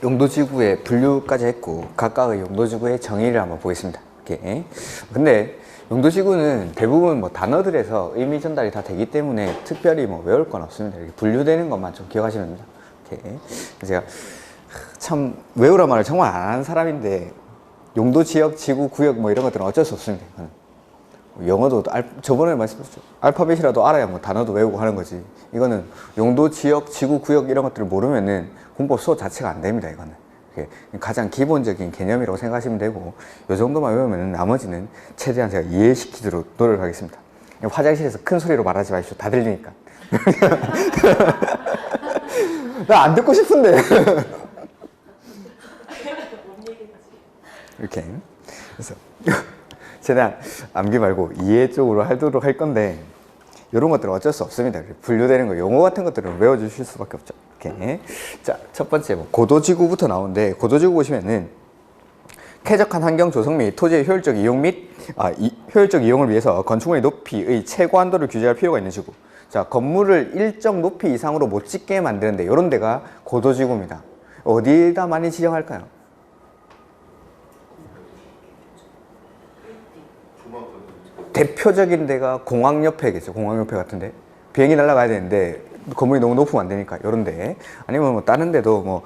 용도지구의 분류까지 했고 각각의 용도지구의 정의를 한번 보겠습니다. 이렇게. 근데 용도지구는 대부분 뭐 단어들에서 의미 전달이 다 되기 때문에 특별히 뭐 외울 건 없습니다. 이렇게 분류되는 것만 좀 기억하시면 됩니다. 이렇게. 제가 참 외우란 말을 정말 안 하는 사람인데 용도, 지역, 지구, 구역 뭐 이런 것들은 어쩔 수 없습니다. 영어도 저번에 말씀드렸죠. 알파벳이라도 알아야 뭐 단어도 외우고 하는 거지. 이거는 용도, 지역, 지구, 구역 이런 것들을 모르면은 공법 수업 자체가 안 됩니다. 이거는 가장 기본적인 개념이라고 생각하시면 되고, 이 정도만 외우면 나머지는 최대한 제가 이해시키도록 노력하겠습니다. 화장실에서 큰 소리로 말하지 마십시오. 다 들리니까. 나 안 듣고 싶은데. 이렇게. 그래서 최대한 암기 말고 이해 쪽으로 하도록 할 건데, 이런 것들은 어쩔 수 없습니다. 분류되는 거, 용어 같은 것들은 외워주실 수밖에 없죠. 이렇게. 자, 첫 번째, 뭐 고도지구부터 나오는데, 고도지구 보시면은 쾌적한 환경 조성 및 토지의 효율적 이용 및 효율적 이용을 위해서 건축물의 높이의 최고 한도를 규제할 필요가 있는 지구. 자, 건물을 일정 높이 이상으로 못 짓게 만드는데, 이런 데가 고도지구입니다. 어디다 많이 지정할까요? 대표적인 데가 공항 옆에겠죠. 공항 옆에 같은데 비행기 날아가야 되는데 건물이 너무 높으면 안 되니까 이런 데, 아니면 뭐 다른 데도 뭐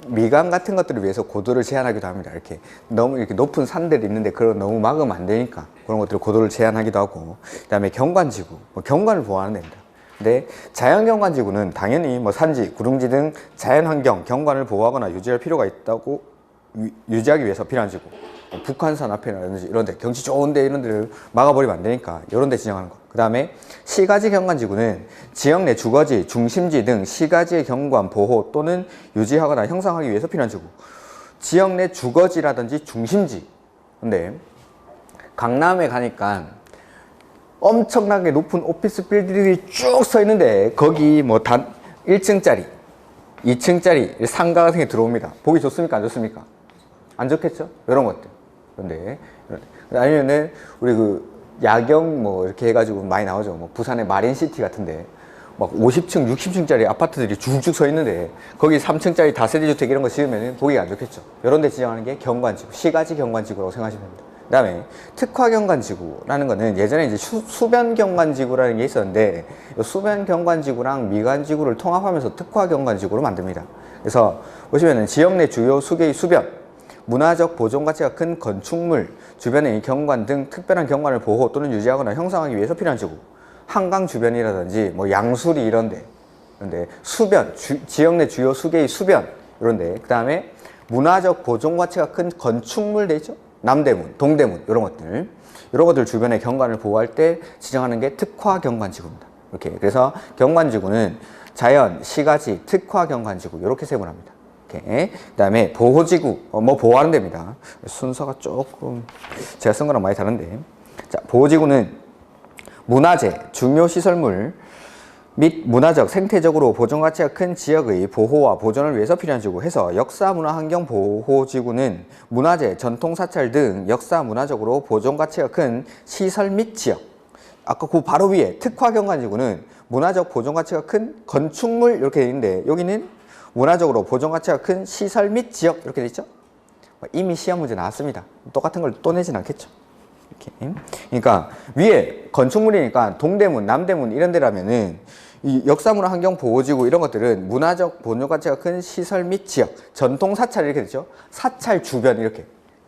미관 같은 것들을 위해서 고도를 제한하기도 합니다. 이렇게 너무 이렇게 높은 산들이 있는데 그걸 너무 막으면 안 되니까 그런 것들을 고도를 제한하기도 하고, 그다음에 경관지구, 뭐 경관을 보호하는 데입니다. 근데 자연경관지구는 당연히 뭐 산지, 구릉지 등 자연환경, 경관을 보호하거나 유지할 필요가 있다고 유지하기 위해서 필요한 지구. 북한산 앞에라든지 이런 데, 경치 좋은 데 이런 데를 막아버리면 안 되니까 이런 데 지정하는 거. 그 다음에 시가지 경관지구는 지역 내 주거지, 중심지 등 시가지의 경관, 보호 또는 유지하거나 형성하기 위해서 필요한 지구. 지역 내 주거지라든지 중심지. 근데 강남에 가니까 엄청나게 높은 오피스 빌딩들이 쭉 서 있는데 거기 뭐 단 1층짜리, 2층짜리 상가 같은 게 들어옵니다. 보기 좋습니까? 안 좋습니까? 안 좋겠죠? 이런 것들. 그런데 아니면은 우리 그 야경 뭐 이렇게 해가지고 많이 나오죠. 뭐 부산의 마린시티 같은데 막 50층, 60층짜리 아파트들이 쭉쭉 서 있는데 거기 3층짜리 다세대 주택 이런 거 지으면은 보기가 안 좋겠죠. 이런 데 지정하는 게 경관지구, 시가지 경관지구라고 생각하시면 됩니다. 그 다음에 특화경관지구라는 거는 예전에 이제 수변경관지구라는 게 있었는데, 수변경관지구랑 미관지구를 통합하면서 특화경관지구로 만듭니다. 그래서 보시면은 지역 내 주요 수계의 수변, 문화적 보존 가치가 큰 건축물, 주변의 경관 등 특별한 경관을 보호 또는 유지하거나 형성하기 위해서 필요한 지구. 한강 주변이라든지 뭐 양수리 이런데, 그런데 수변, 지역 내 주요 수계의 수변 이런데, 그 다음에 문화적 보존 가치가 큰 건축물 돼 있죠. 남대문, 동대문 이런 것들 주변의 경관을 보호할 때 지정하는 게 특화 경관지구입니다. 이렇게. 그래서 경관지구는 자연, 시가지, 특화 경관지구 이렇게 세분합니다. 이렇게. 그다음에 보호지구, 뭐 보호하는 데입니다. 순서가 조금 제가 쓴 거랑 많이 다른데, 자, 보호지구는 문화재, 중요시설물 및 문화적, 생태적으로 보존 가치가 큰 지역의 보호와 보존을 위해서 필요한 지구 해서, 역사, 문화, 환경 보호지구는 문화재, 전통 사찰 등 역사, 문화적으로 보존 가치가 큰 시설 및 지역. 아까 그 바로 위에 특화경관지구는 문화적 보존 가치가 큰 건축물 이렇게 되어 있는데, 여기는 문화적으로 보존 가치가 큰 시설 및 지역 이렇게 돼 있죠. 이미 시험 문제 나왔습니다. 똑같은 걸 또 내진 않겠죠. 이렇게. 그러니까 위에 건축물이니까 동대문, 남대문 이런 데라면은 이 역사문화 환경 보호지구 이런 것들은 문화적 보존 가치가 큰 시설 및 지역, 전통 사찰 이렇게 되죠. 사찰 주변 이렇게,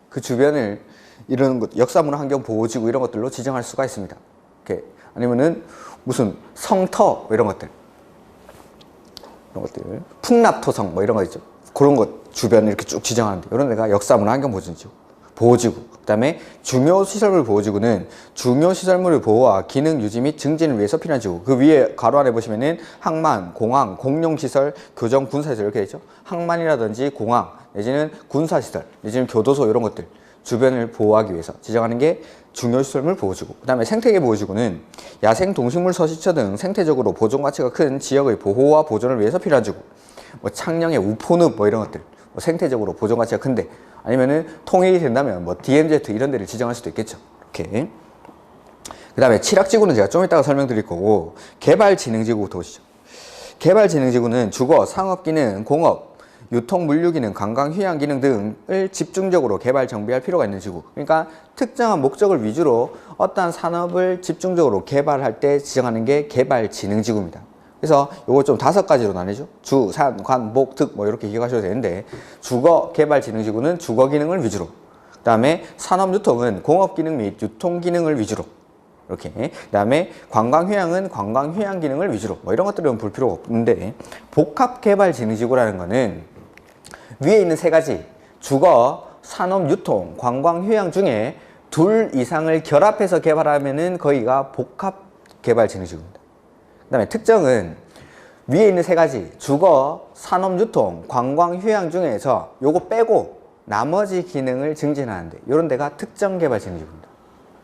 그 주변을 이런 것, 역사문화 환경 보호지구 이런 것들로 지정할 수가 있습니다. 이렇게. 아니면은 무슨 성터 이런 것들, 풍납토성 뭐 이런 거 있죠. 그런 것 주변 이렇게 쭉 지정하는데, 이런 데가 역사문화 환경 보호지구. 그 다음에 중요시설물 보호지구는 중요시설물의 보호와 기능 유지 및 증진을 위해서 필요한 지구. 그 위에 가로 안에 보시면은 항만, 공항, 공용시설, 교정, 군사시설 이렇게 되죠. 항만이라든지 공항, 내지는 군사시설, 내지는 교도소 이런 것들 주변을 보호하기 위해서 지정하는 게 중요시설물 보호지구. 그 다음에 생태계 보호지구는 야생 동식물 서식처 등 생태적으로 보존 가치가 큰 지역의 보호와 보존을 위해서 필요한 지구. 뭐 창녕의 우포늪 뭐 이런 것들, 뭐 생태적으로 보존 가치가 큰데, 아니면은 통일이 된다면 뭐 DMZ 이런 데를 지정할 수도 있겠죠. 이렇게. 그 다음에 칠학지구는 제가 좀 이따가 설명드릴 거고, 개발진흥지구부터 보시죠. 개발진흥지구는 주거, 상업기능, 공업, 유통 물류 기능, 관광 휴양 기능 등을 집중적으로 개발 정비할 필요가 있는 지구. 그러니까 특정한 목적을 위주로 어떠한 산업을 집중적으로 개발할 때 지정하는 게 개발 진흥 지구입니다. 그래서 요거 좀 5가지로 나뉘죠. 주, 산, 관, 목, 특 뭐 이렇게 기억하셔도 되는데, 주거 개발 진흥 지구는 주거 기능을 위주로, 그 다음에 산업 유통은 공업 기능 및 유통 기능을 위주로, 이렇게. 그 다음에 관광 휴양은 관광 휴양 기능을 위주로, 뭐 이런 것들은 볼 필요가 없는데, 복합 개발 진흥 지구라는 거는 위에 있는 3가지 주거, 산업, 유통, 관광 휴양 중에 둘 이상을 결합해서 개발하면은 거기가 복합 개발 진흥 지구입니다. 그 다음에 특정은 위에 있는 3가지 주거, 산업, 유통, 관광, 휴양 중에서 요거 빼고 나머지 기능을 증진하는데 이런 데가 특정 개발 진흥지구입니다.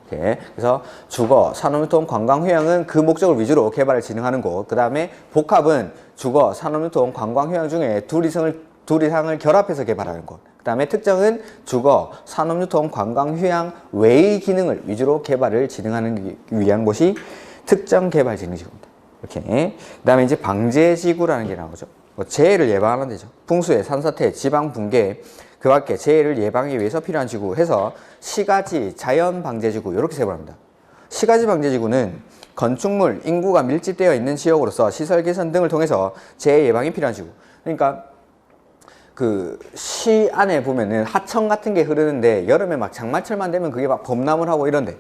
이렇게. 그래서 주거, 산업, 유통, 관광, 휴양은 그 목적을 위주로 개발을 진행하는 곳. 그 다음에 복합은 주거, 산업, 유통, 관광, 휴양 중에 둘 이상을 결합해서 개발하는 곳. 그 다음에 특정은 주거, 산업, 유통, 관광, 휴양 외의 기능을 위주로 개발을 진행하는 위한 곳이 특정 개발 진흥지구입니다. 이렇게. 그 다음에 이제 방제지구라는 게 나오죠. 뭐 재해를 예방하는 데죠. 풍수해, 산사태, 지방 붕괴, 그 밖에 재해를 예방하기 위해서 필요한 지구 해서 시가지, 자연방제지구 이렇게 세분합니다. 시가지 방제지구는 건축물, 인구가 밀집되어 있는 지역으로서 시설 개선 등을 통해서 재해 예방이 필요한 지구. 그러니까 그 시 안에 보면은 하천 같은 게 흐르는데 여름에 막 장마철만 되면 그게 막 범람을 하고 이런데,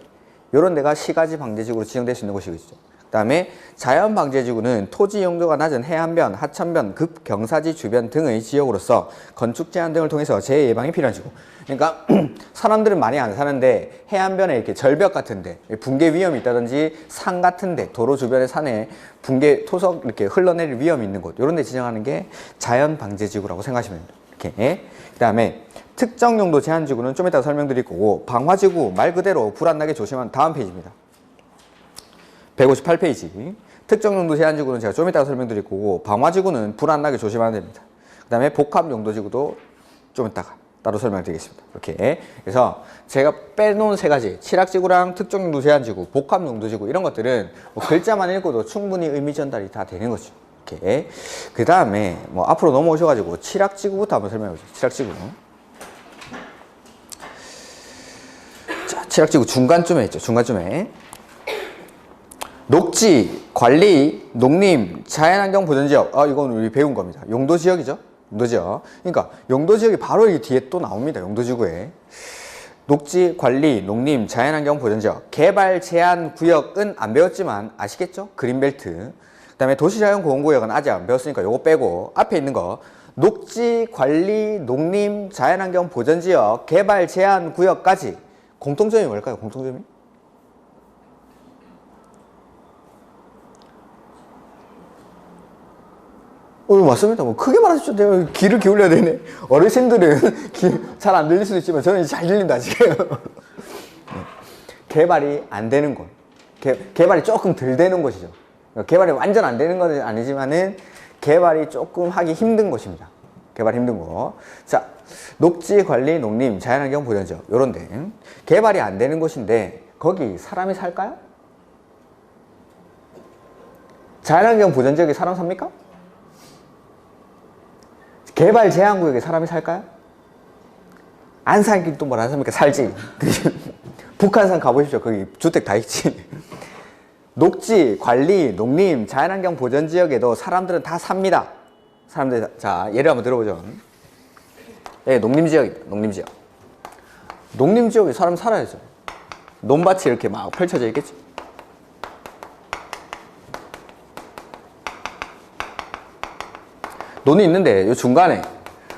이런 데가 시가지 방제지구로 지정될 수 있는 곳이겠죠. 그 다음에 자연방제지구는 토지 용도가 낮은 해안변, 하천변, 급경사지 주변 등의 지역으로서 건축 제한 등을 통해서 재해 예방이 필요한 지구. 그러니까 사람들은 많이 안 사는데 해안변에 이렇게 절벽 같은데 붕괴 위험이 있다든지 산 같은데 도로 주변의 산에 붕괴 토석 이렇게 흘러내릴 위험이 있는 곳, 이런 데 지정하는 게 자연방제지구라고 생각하시면 됩니다. 이렇게. 그 다음에 특정 용도 제한지구는 좀 이따 설명드릴 거고, 방화지구 말 그대로 불 안 나게 조심하는 다음 페이지입니다. 158페이지. 특정 용도 제한지구는 제가 좀 이따 설명드릴 거고, 방화지구는 불 안 나게 조심하면 됩니다. 그 다음에 복합 용도지구도 좀 이따가 따로 설명드리겠습니다. 이렇게. 그래서 제가 빼놓은 3가지, 칠학지구랑 특정 용도 제한지구, 복합 용도지구 이런 것들은 뭐 글자만 읽고도 충분히 의미 전달이 다 되는 거죠. 이렇게. 그 다음에 뭐 앞으로 넘어오셔가지고 칠학지구부터 한번 설명해 보죠. 칠학지구. 자, 칠학지구 중간쯤에 있죠. 중간쯤에. 녹지, 관리, 농림, 자연환경 보전지역. 이건 우리 배운 겁니다. 용도지역이죠. 용도지역. 그러니까 용도지역이 바로 이 뒤에 또 나옵니다. 용도지구에. 녹지, 관리, 농림, 자연환경 보전지역. 개발 제한 구역은 안 배웠지만 아시겠죠? 그린벨트. 그 다음에 도시자연보호구역은 아직 안 배웠으니까 요거 빼고 앞에 있는 거 녹지, 관리, 농림, 자연환경 보전지역, 개발 제한 구역까지 공통점이 뭘까요? 공통점이? 맞습니다. 뭐 크게 말하십시오. 내가 귀를 기울여야 되네. 어르신들은 잘 안 들릴 수도 있지만 저는 잘 들린다 지금. 개발이 안 되는 곳, 개발이 조금 덜 되는 곳이죠. 개발이 완전 안 되는 건 아니지만은 개발이 조금 하기 힘든 곳입니다. 개발이 힘든 곳. 자, 녹지, 관리, 농림, 자연환경 보전지역 요런데 개발이 안 되는 곳인데 거기 사람이 살까요? 자연환경 보전지역에 사람 삽니까? 개발 제한구역에 사람이 살까요? 안 살긴 또 뭘 안 삽니까? 살지. 북한산 가보십시오. 거기 주택 다 있지. 녹지, 관리, 농림, 자연환경 보전지역에도 사람들은 다 삽니다. 사람들, 자, 예를 한번 들어보죠. 예, 농림지역입니다. 농림지역. 농림지역에 사람 살아야죠. 논밭이 이렇게 막 펼쳐져 있겠지. 논이 있는데 이 중간에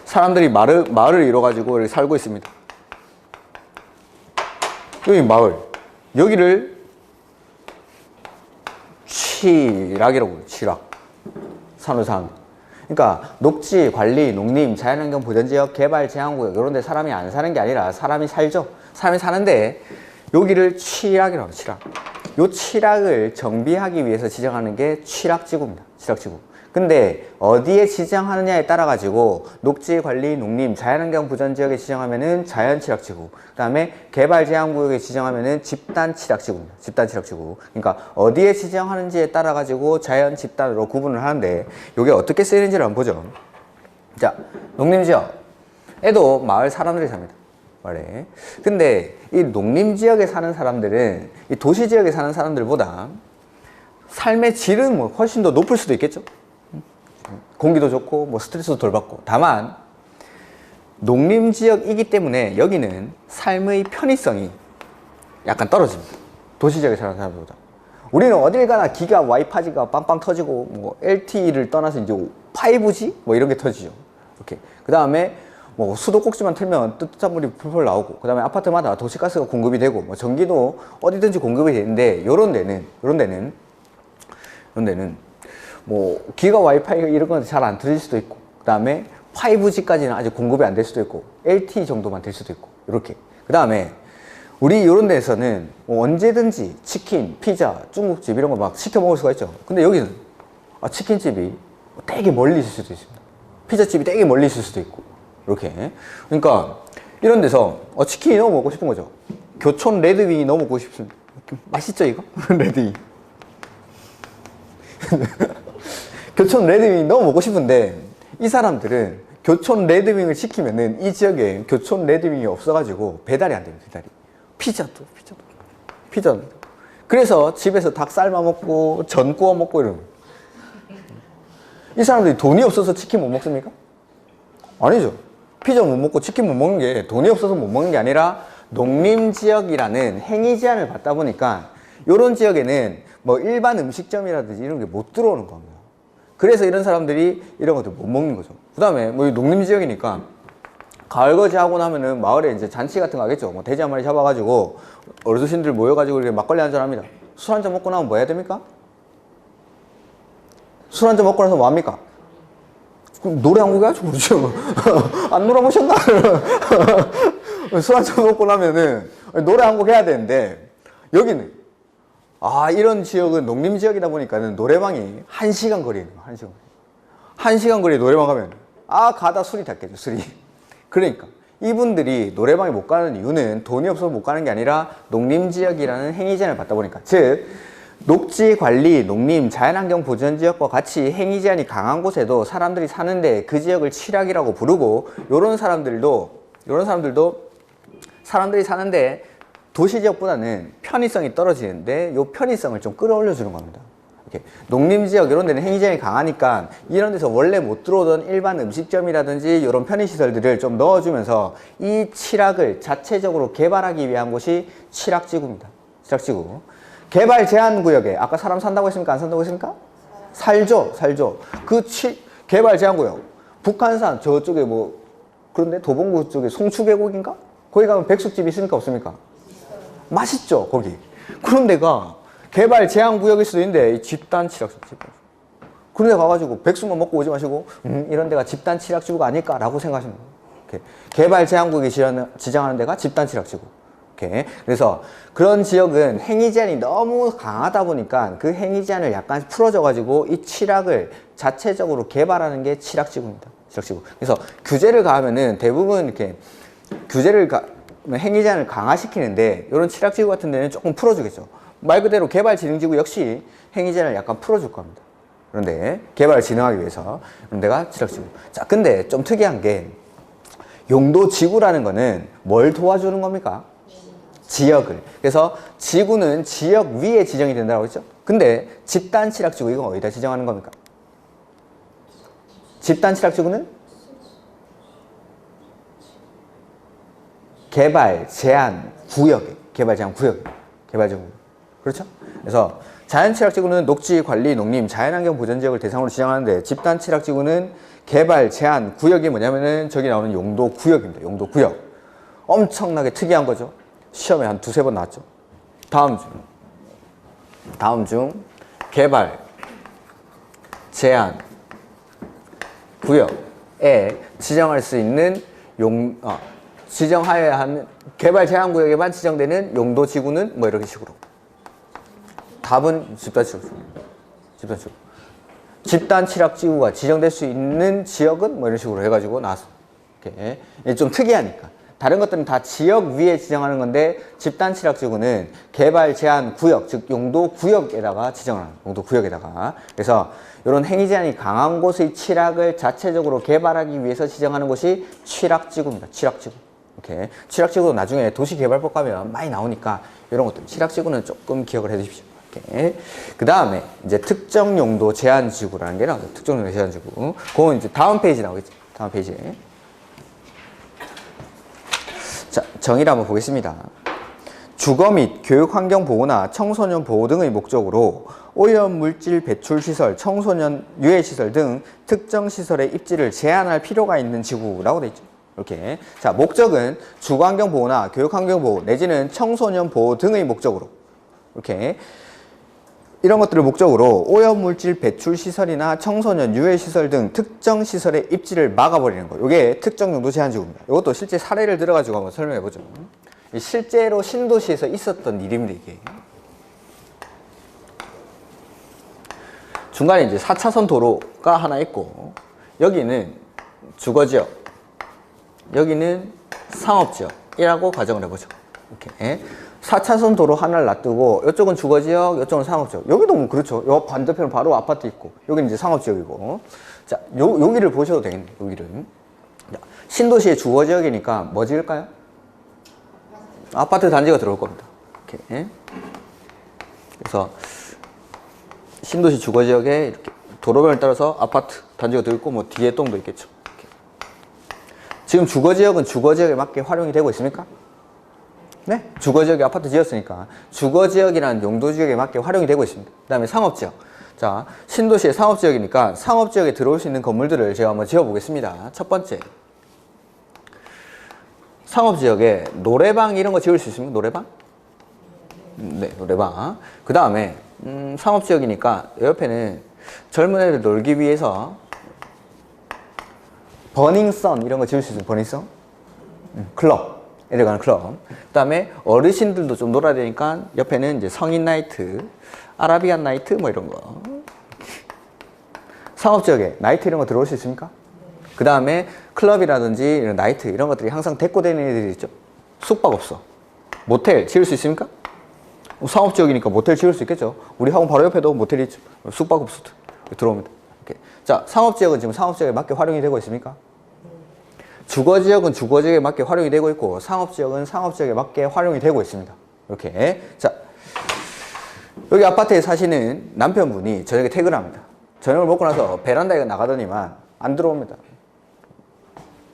사람들이 마을을 이뤄가지고 이렇게 살고 있습니다. 여기 마을, 여기를 취락이라고 해요. 취락. 사는 사람. 그러니까 녹지, 관리, 농림, 자연환경 보전지역, 개발 제한구역 이런 데 사람이 안 사는 게 아니라 사람이 살죠. 사람이 사는데 여기를 취락이라고 해요. 취락. 요 취락을 정비하기 위해서 지정하는 게 취락지구입니다. 취락지구. 근데 어디에 지정하느냐에 따라 가지고 녹지, 관리, 농림, 자연환경 보전지역에 지정하면은 자연취락지구, 그 다음에 개발 제한구역에 지정하면은 집단취락지구입니다. 집단취락지구. 그러니까 어디에 지정하는지에 따라 가지고 자연, 집단으로 구분을 하는데 이게 어떻게 쓰이는지를 한번 보죠. 자, 농림지역에도 마을 사람들이 삽니다. 마을에. 근데 이 농림지역에 사는 사람들은 이 도시지역에 사는 사람들보다 삶의 질은 뭐 훨씬 더 높을 수도 있겠죠. 공기도 좋고 뭐 스트레스도 덜 받고. 다만 농림지역이기 때문에 여기는 삶의 편의성이 약간 떨어집니다. 도시지역에 사는 사람들보다. 우리는 어딜 가나 기가 와이파이가 빵빵 터지고 뭐 LTE를 떠나서 이제 5G 뭐 이런 게 터지죠. 이렇게. 그 다음에 뭐 수도꼭지만 틀면 뜨뜻한 물이 풀풀 나오고, 그 다음에 아파트마다 도시가스가 공급이 되고, 뭐 전기도 어디든지 공급이 되는데, 요런 데는 뭐 기가 와이파이가 이런 건 잘 안 터질 수도 있고, 그 다음에 5G까지는 아직 공급이 안 될 수도 있고, LTE 정도만 될 수도 있고, 이렇게. 그 다음에 우리 이런 데서는 뭐 언제든지 치킨, 피자, 중국집 이런 거 막 시켜 먹을 수가 있죠. 근데 여기는 치킨집이 되게 멀리 있을 수도 있습니다. 피자집이 되게 멀리 있을 수도 있고, 이렇게. 그러니까 이런 데서 치킨이 너무 먹고 싶은 거죠. 교촌 레드윙이 너무 먹고 싶습니다. 맛있죠 이거? 레드윙. 교촌 레드윙이 너무 먹고 싶은데 이 사람들은 교촌 레드윙을 시키면은 이 지역에 교촌 레드윙이 없어가지고 배달이 안 됩니다. 배달이. 피자도. 그래서 집에서 닭 삶아 먹고 전 구워 먹고 이러는. 이 사람들이 돈이 없어서 치킨 못 먹습니까? 아니죠. 피자 못 먹고 치킨 못 먹는 게 돈이 없어서 못 먹는 게 아니라 농림지역이라는 행위 제한을 받다 보니까 이런 지역에는 뭐 일반 음식점이라든지 이런 게 못 들어오는 겁니다. 그래서 이런 사람들이 이런 것들 못 먹는 거죠. 그 다음에 뭐 농림지역이니까 가을거지 하고 나면은 마을에 이제 잔치 같은 거 하겠죠. 뭐 돼지 한 마리 잡아가지고 어르신들 모여가지고 이렇게 막걸리 한잔 합니다. 술 한잔 먹고 나면 뭐 해야 됩니까? 술 한잔 먹고 나서 뭐 합니까? 그럼 노래 한 곡 해야죠, 그렇죠? 안 놀아보셨나? 술 한잔 먹고 나면은 노래 한 곡 해야 되는데, 여기는, 이런 지역은 농림지역이다 보니까는 노래방이 1시간 거리에 있는 거예요, 1시간 거리. 1시간 거리에 노래방 가면, 가다 술이 닿겠죠, 술이. 그러니까, 이분들이 노래방에 못 가는 이유는 돈이 없어서 못 가는 게 아니라 농림지역이라는 행위 제한을 받다 보니까. 즉, 녹지관리, 농림, 자연환경 보전지역과 같이 행위 제한이 강한 곳에도 사람들이 사는데 그 지역을 칠학이라고 부르고, 요런 사람들도 사람들이 사는데 도시지역보다는 편의성이 떨어지는데 요 편의성을 좀 끌어올려 주는 겁니다. 이렇게 농림지역 이런 데는 행위 제한이 강하니까 이런 데서 원래 못 들어오던 일반 음식점이라든지 이런 편의시설들을 좀 넣어주면서 이 칠학을 자체적으로 개발하기 위한 곳이 칠학지구입니다. 칠학지구. 개발 제한 구역에 아까 사람 산다고 했습니까? 안 산다고 했습니까? 살죠. 그 개발 제한 구역. 북한산 저쪽에 뭐 그런데 도봉구 쪽에 송추계곡인가? 거기 가면 백숙집이 있습니까? 없습니까? 맛있죠, 거기. 그런 데가 개발 제한 구역일 수도 있는데 집단 칠학지구. 그런 데 가가지고 백숙만 먹고 오지 마시고 이런 데가 집단 칠학지구가 아닐까라고 생각하시면 돼요. 이렇게. 개발 제한 구역이 지정하는 데가 집단 칠학지구. 이렇게. 그래서 그런 지역은 행위 제한이 너무 강하다 보니까 그 행위 제한을 약간 풀어줘가지고 이 칠학을 자체적으로 개발하는 게 칠학지구입니다. 칠학지구. 그래서 규제를 가하면은 대부분 이렇게 행위 제한을 강화시키는데 이런 칠학지구 같은 데는 조금 풀어주겠죠. 말 그대로 개발진흥지구 역시 행위 제한을 약간 풀어줄 겁니다. 그런데 개발을 진흥하기 위해서 그런 데가 칠학지구. 자, 근데 좀 특이한 게 용도지구라는 거는 뭘 도와주는 겁니까? 지역을. 그래서 지구는 지역 위에 지정이 된다고 했죠. 근데 집단 칠학지구 이건 어디다 지정하는 겁니까? 집단 칠학지구는 개발 제한 구역에 그렇죠? 그래서 자연 칠학지구는 녹지 관리 농림 자연환경 보전 지역을 대상으로 지정하는데 집단 칠학지구는 개발 제한 구역이 뭐냐면은 저기 나오는 용도 구역입니다. 용도 구역. 엄청나게 특이한 거죠. 시험에 한 2-3번 나왔죠. 다음 중 개발 제한 구역에 지정할 수 있는 지정하여야 하는 개발 제한 구역에만 지정되는 용도 지구는 뭐 이렇게 식으로. 답은 집단 칠학지구입니다. 집단 칠학지구가 지정될 수 있는 지역은 뭐 이런 식으로 해가지고 나왔어. 이렇게 좀 특이하니까. 다른 것들은 다 지역 위에 지정하는 건데 집단 칠학지구는 개발 제한 구역, 즉 용도 구역에다가 지정을 하는 용도 구역에다가. 그래서 이런 행위 제한이 강한 곳의 칠학을 자체적으로 개발하기 위해서 지정하는 곳이 칠학지구입니다. 칠학지구. 이렇게 칠학지구도 나중에 도시개발법 가면 많이 나오니까 이런 것들 칠학지구는 조금 기억을 해 주십시오. 그 다음에 이제 특정 용도 제한 지구라는 게 나오죠. 특정 용도 제한 지구. 그건 이제 다음 페이지 나오겠죠. 다음 페이지에. 자, 정의를 한번 보겠습니다. 주거 및 교육 환경 보호나 청소년 보호 등의 목적으로 오염물질 배출 시설, 청소년 유해 시설 등 특정 시설의 입지를 제한할 필요가 있는 지구라고 되어 있죠. 이렇게. 자, 목적은 주거 환경 보호나 교육 환경 보호 내지는 청소년 보호 등의 목적으로 이렇게 이런 것들을 목적으로 오염물질 배출 시설이나 청소년 유해 시설 등 특정 시설의 입지를 막아버리는 거. 이게 특정 용도 제한 지구입니다. 이것도 실제 사례를 들어가지고 한번 설명해 보죠. 실제로 신도시에서 있었던 일입니다. 이게 중간에 이제 4차선 도로가 하나 있고 여기는 주거지역, 여기는 상업지역이라고 가정을 해보죠. 이렇게 4차선 도로 하나를 놔두고 이쪽은 주거지역, 이쪽은 상업지역. 여기도 뭐 그렇죠. 요 반대편 바로 아파트 있고 여기는 이제 상업지역이고. 자, 여기를 보셔도 되겠네. 여기를. 신도시의 주거지역이니까 뭐 지을까요? 아파트 단지가 들어올 겁니다. 이렇게. 그래서 신도시 주거지역에 이렇게 도로변을 따라서 아파트 단지가 들어있고 뭐 뒤에 동도 있겠죠. 이렇게. 지금 주거지역은 주거지역에 맞게 활용이 되고 있습니까? 네, 주거지역에 아파트 지었으니까 주거지역이라는 용도지역에 맞게 활용이 되고 있습니다. 그 다음에 상업지역. 자, 신도시의 상업지역이니까 상업지역에 들어올 수 있는 건물들을 제가 한번 지어보겠습니다. 첫 번째, 상업지역에 노래방 이런 거 지을 수 있습니까? 노래방? 네, 노래방. 그 다음에 상업지역이니까 옆에는 젊은 애들 놀기 위해서 버닝썬 이런 거 지을 수 있어요. 버닝썬? 클럽. 애들 가는 클럽. 그 다음에 어르신들도 좀 놀아야 되니까 옆에는 이제 성인 나이트, 아라비안 나이트 뭐 이런 거. 상업지역에 나이트 이런 거 들어올 수 있습니까? 그 다음에 클럽이라든지 이런 나이트 이런 것들이 항상 데리고 다니는 애들이 있죠. 숙박업소. 모텔 지을 수 있습니까? 상업지역이니까 모텔 지을 수 있겠죠. 우리 학원 바로 옆에도 모텔이 있죠. 숙박업소도 들어옵니다. 이렇게. 자, 상업지역은 지금 상업지역에 맞게 활용이 되고 있습니까? 주거지역은 주거지역에 맞게 활용이 되고 있고 상업지역은 상업지역에 맞게 활용이 되고 있습니다. 이렇게. 자, 여기 아파트에 사시는 남편분이 저녁에 퇴근합니다. 저녁을 먹고 나서 베란다에 나가더니만 안 들어옵니다.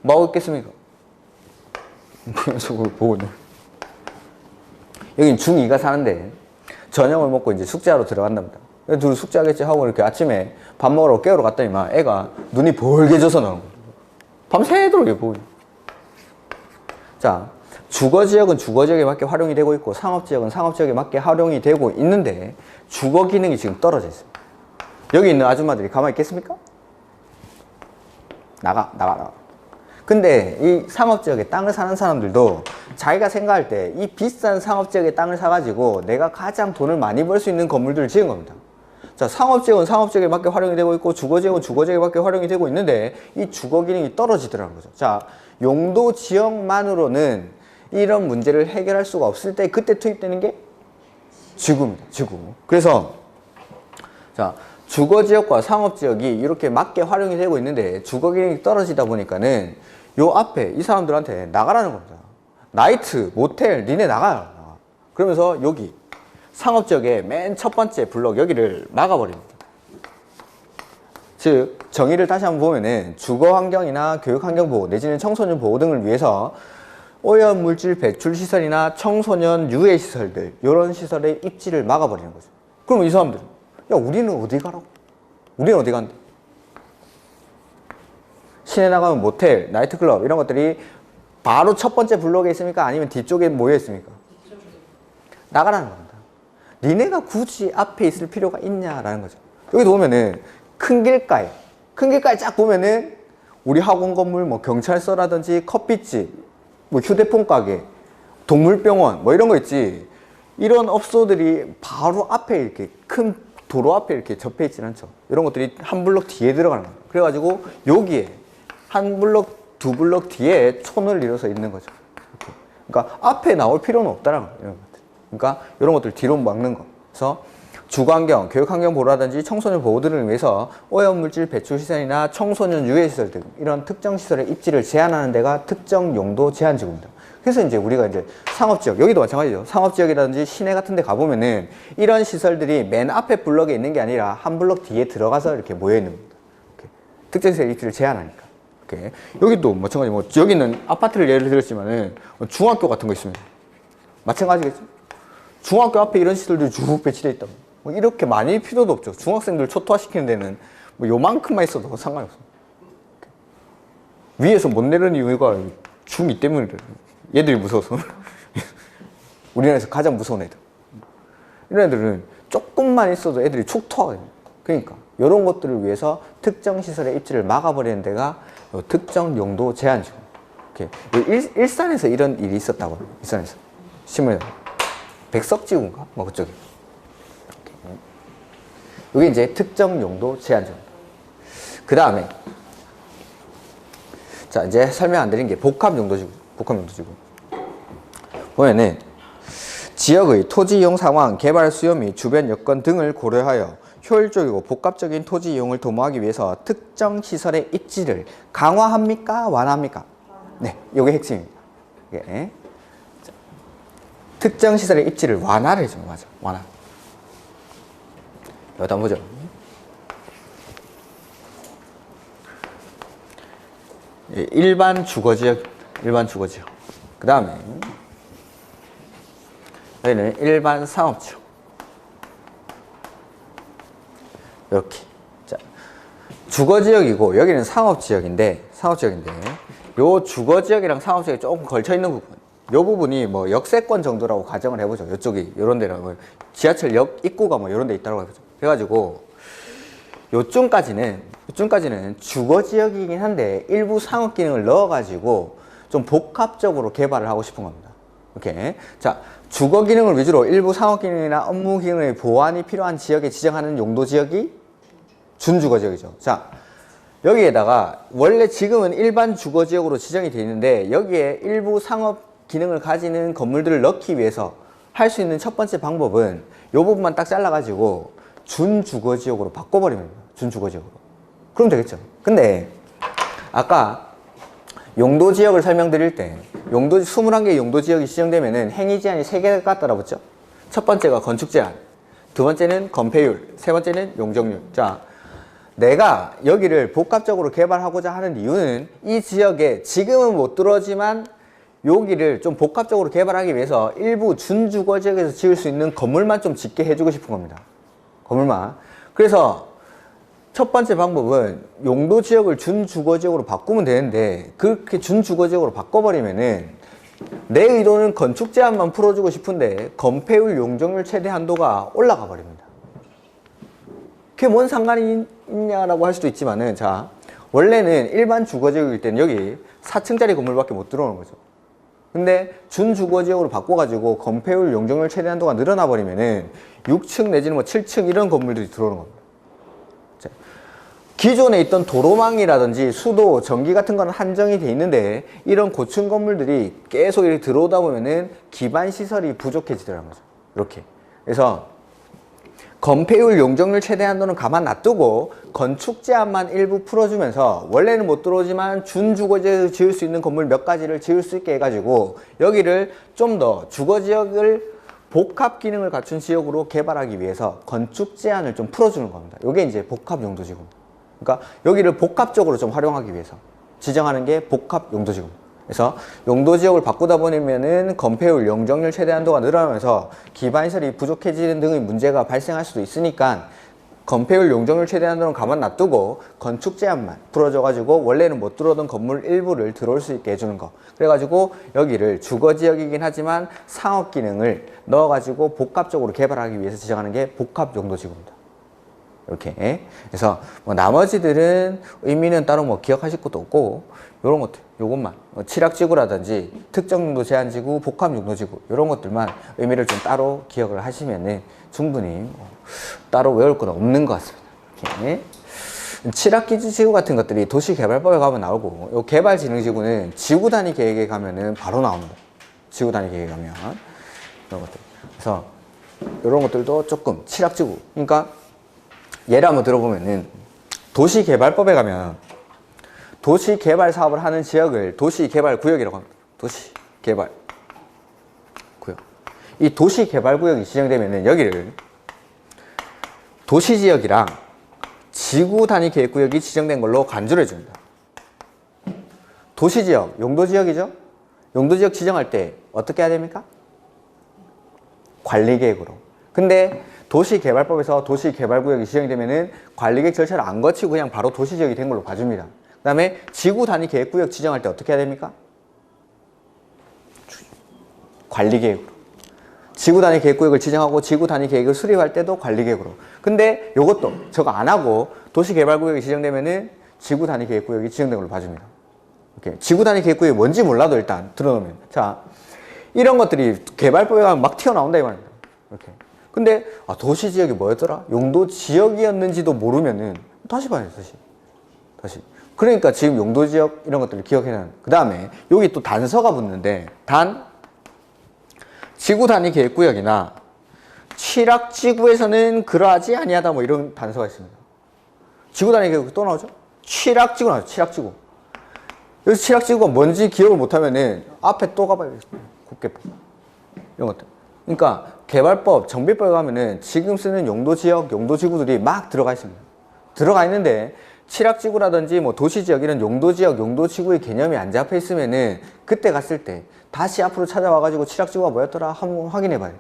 뭐 하고 있겠습니까? 그걸 보고 있네. 여긴 중2가 사는데 저녁을 먹고 이제 숙제하러 들어간답니다. 둘이 숙제하겠지 하고 이렇게 아침에 밥 먹으러 깨우러 갔더니만 애가 눈이 벌게져서 나오는 거예요. 밤새도록 이렇게 보고. 자, 주거지역은 주거지역에 맞게 활용이 되고 있고 상업지역은 상업지역에 맞게 활용이 되고 있는데 주거 기능이 지금 떨어져 있습니다. 여기 있는 아줌마들이 가만히 있겠습니까? 나가. 근데 이 상업지역에 땅을 사는 사람들도 자기가 생각할 때 이 비싼 상업지역에 땅을 사가지고 내가 가장 돈을 많이 벌 수 있는 건물들을 지은 겁니다. 자, 상업지역은 상업지역에 맞게 활용이 되고 있고 주거지역은 주거지역에 맞게 활용이 되고 있는데 이 주거 기능이 떨어지더라는 거죠. 자, 용도 지역만으로는 이런 문제를 해결할 수가 없을 때 그때 투입되는 게 지구입니다. 지구. 그래서 자, 주거지역과 상업지역이 이렇게 맞게 활용이 되고 있는데 주거 기능이 떨어지다 보니까는 요 앞에 이 사람들한테 나가라는 겁니다. 나이트, 모텔, 니네 나가요. 그러면서 여기 상업지역의 맨 첫 번째 블록 여기를 막아버립니다. 즉 정의를 다시 한번 보면은 주거환경이나 교육환경 보호 내지는 청소년 보호 등을 위해서 오염물질 배출 시설이나 청소년 유해 시설들 이런 시설의 입지를 막아버리는 거죠. 그러면 이 사람들은 야 우리는 어디 가라고? 우리는 어디 간대? 시내 나가면 모텔, 나이트클럽 이런 것들이 바로 첫 번째 블록에 있습니까? 아니면 뒤쪽에 모여 있습니까? 나가라는 겁니다. 니네가 굳이 앞에 있을 필요가 있냐라는 거죠. 여기 보면은 큰 길가에 쫙 보면은 우리 학원 건물, 뭐 경찰서라든지 커피집, 뭐 휴대폰 가게, 동물병원 뭐 이런 거 있지. 이런 업소들이 바로 앞에 이렇게 큰 도로 앞에 이렇게 접해 있지는 않죠. 이런 것들이 한 블록 뒤에 들어가는 거예요. 그래가지고 여기에 한 블록, 두 블록 뒤에 촌을 이뤄서 있는 거죠. 그러니까 앞에 나올 필요는 없다라는 거예요. 이런 것들. 그러니까 이런 것들 뒤로 막는 거. 그래서 주거환경, 교육환경 보호라든지 청소년 보호 등을 위해서 오염물질 배출 시설이나 청소년 유해시설 등 이런 특정 시설의 입지를 제한하는 데가 특정 용도 제한지구입니다. 그래서 이제 우리가 이제 상업지역, 여기도 마찬가지죠. 상업지역이라든지 시내 같은 데 가보면은 이런 시설들이 맨 앞에 블럭에 있는 게 아니라 한 블럭 뒤에 들어가서 이렇게 모여 있는 겁니다. 이렇게. 특정 시설의 입지를 제한하니까. 이렇게. 여기도 마찬가지, 뭐, 여기는 아파트를 예를 들었지만은 중학교 같은 거 있으면 마찬가지겠죠. 중학교 앞에 이런 시설들이 쭉 배치되어 있다. 뭐 이렇게 많이 필요도 없죠. 중학생들 초토화시키는 데는 뭐 요만큼만 있어도 상관없습니다. 위에서 못 내리는 이유가 중2 때문에 얘들이 무서워서. 우리나라에서 가장 무서운 애들. 이런 애들은 조금만 있어도 애들이 축토화가 됩니다. 그러니까 이런 것들을 위해서 특정 시설의 입지를 막아버리는 데가 특정 용도 제한지구. 이렇게. 일산에서 이런 일이 있었다고 합니다. 일산에서. 신문에. 백석지구인가? 뭐 그쪽에. 이게 이제 특정 용도 제한지구입니다. 그 다음에 자, 이제 설명 안 드린 게 복합 용도지구. 복합 용도지구. 보면은 지역의 토지 이용 상황, 개발 수요 및 주변 여건 등을 고려하여 효율적이고 복합적인 토지 이용을 도모하기 위해서 특정 시설의 입지를 강화합니까? 완화합니까? 네, 이게 핵심입니다. 예. 특정 시설의 입지를 완화를 해줍니다. 맞아, 완화. 여기다 보죠. 일반 주거지역, 일반 주거지역. 그 다음에 여기는 일반 상업지역. 이렇게. 자, 주거지역이고 여기는 상업지역인데, 요 주거지역이랑 상업지역이 조금 걸쳐 있는 부분. 요 부분이 뭐 역세권 정도라고 가정을 해보죠. 요쪽이 요런 데라고. 지하철역 입구가 뭐 요런 데 있다고 해보죠. 그래가지고 요쯤까지는 주거지역이긴 한데 일부 상업 기능을 넣어가지고 좀 복합적으로 개발을 하고 싶은 겁니다. 이렇게. 자, 주거 기능을 위주로 일부 상업 기능이나 업무 기능의 보완이 필요한 지역에 지정하는 용도 지역이 준주거 지역이죠. 자, 여기에다가 원래 지금은 일반 주거 지역으로 지정이 되어 있는데 여기에 일부 상업 기능을 가지는 건물들을 넣기 위해서 할 수 있는 첫 번째 방법은 이 부분만 딱 잘라가지고 준주거 지역으로 바꿔버리면 돼요. 준주거 지역으로. 그럼 되겠죠. 근데 아까 용도 지역을 설명드릴 때 21개 용도 지역이 지정되면은 행위 제한이 3개가 따라붙죠. 첫 번째가 건축 제한, 두 번째는 건폐율, 세 번째는 용적률. 자, 내가 여기를 복합적으로 개발하고자 하는 이유는 이 지역에 지금은 못 들어오지만 여기를 좀 복합적으로 개발하기 위해서 일부 준주거 지역에서 지을 수 있는 건물만 좀 짓게 해주고 싶은 겁니다. 건물만. 그래서 첫 번째 방법은 용도 지역을 준주거 지역으로 바꾸면 되는데 그렇게 준주거 지역으로 바꿔버리면은 내 의도는 건축 제한만 풀어주고 싶은데 건폐율, 용적률 최대 한도가 올라가 버립니다. 그게 뭔 상관이 있냐라고 할 수도 있지만은, 자, 원래는 일반 주거 지역일 때는 여기 4층짜리 건물밖에 못 들어오는 거죠. 근데 준주거지역으로 바꿔가지고 건폐율, 용적률 최대 한도가 늘어나 버리면은 6층 내지는 뭐 7층 이런 건물들이 들어오는 겁니다. 자, 기존에 있던 도로망이라든지 수도, 전기 같은 거는 한정이 돼 있는데 이런 고층 건물들이 계속 이렇게 들어오다 보면은 기반 시설이 부족해지더라는 거죠. 이렇게. 그래서 건폐율, 용적률 최대 한도는 가만 놔두고 건축 제한만 일부 풀어주면서 원래는 못 들어오지만 준주거지역에서 지을 수 있는 건물 몇 가지를 지을 수 있게 해가지고 여기를 좀 더 주거지역을 복합 기능을 갖춘 지역으로 개발하기 위해서 건축 제한을 좀 풀어주는 겁니다. 이게 이제 복합 용도지구입니다. 그러니까 여기를 복합적으로 좀 활용하기 위해서 지정하는 게 복합 용도지구입니다. 그래서 용도지역을 바꾸다 보면은 건폐율, 용적률 최대 한도가 늘어나면서 기반시설이 부족해지는 등의 문제가 발생할 수도 있으니까 건폐율, 용적률 최대 한도는 가만 놔두고 건축 제한만 풀어줘가지고 원래는 못 들어오던 건물 일부를 들어올 수 있게 해주는 거. 그래가지고 여기를 주거지역이긴 하지만 상업 기능을 넣어가지고 복합적으로 개발하기 위해서 지정하는 게 복합 용도지구입니다. 이렇게. 그래서 뭐 나머지들은 의미는 따로 뭐 기억하실 것도 없고 요런 것들, 요것만 칠학지구라든지 특정용도 제한지구, 복합용도지구 요런 것들만 의미를 좀 따로 기억을 하시면은 충분히 따로 외울 건 없는 것 같습니다. 이렇게. 칠학기지구 같은 것들이 도시개발법에 가면 나오고 요 개발진흥지구는 지구 단위 계획에 가면은 바로 나옵니다. 지구 단위 계획에 가면. 이런 것들. 그래서 이런 것들도 조금 칠학지구. 그러니까 예를 한번 들어보면은 도시개발법에 가면 도시개발 사업을 하는 지역을 도시개발구역이라고 합니다. 도시개발구역. 이 도시개발구역이 지정되면은 여기를 도시지역이랑 지구단위계획구역이 지정된 걸로 간주를 해줍니다. 도시지역, 용도지역이죠? 용도지역 지정할 때 어떻게 해야 됩니까? 관리계획으로. 근데 도시개발법에서 도시개발구역이 지정되면은 관리계획 절차를 안 거치고 그냥 바로 도시지역이 된 걸로 봐줍니다. 그 다음에 지구단위계획구역 지정할 때 어떻게 해야 됩니까? 관리계획으로. 지구단위계획구역을 지정하고 지구단위계획을 수립할 때도 관리계획으로. 근데 요것도 저거 안 하고 도시개발구역이 지정되면은 지구단위계획구역이 지정된 걸로 봐줍니다. 이렇게 지구단위계획구역이 뭔지 몰라도 일단 들어놓으면. 자, 이런 것들이 개발법에 가면 막 튀어나온다 이 말입니다. 이렇게. 근데 도시지역이 뭐였더라? 용도지역이었는지도 모르면은 다시 봐야죠. 다시. 그러니까 지금 용도지역 이런 것들을 기억해놔. 그 다음에 여기 또 단서가 붙는데 지구단위계획구역이나 취락지구에서는 그러하지 아니하다 뭐 이런 단서가 있습니다. 지구단위계획 또 나오죠? 취락지구 나오죠. 취락지구. 여기서 취락지구가 뭔지 기억을 못하면은 앞에 또 가봐야겠습니다. 국계법 이런 것들. 그러니까 개발법, 정비법에 가면은 지금 쓰는 용도지역, 용도지구들이 막 들어가 있습니다. 들어가 있는데 취락지구라든지 뭐 도시지역 이런 용도지역, 용도지구의 개념이 안 잡혀 있으면은 그때 갔을 때 다시 앞으로 찾아와가지고 취락지구가 뭐였더라 한번 확인해봐요.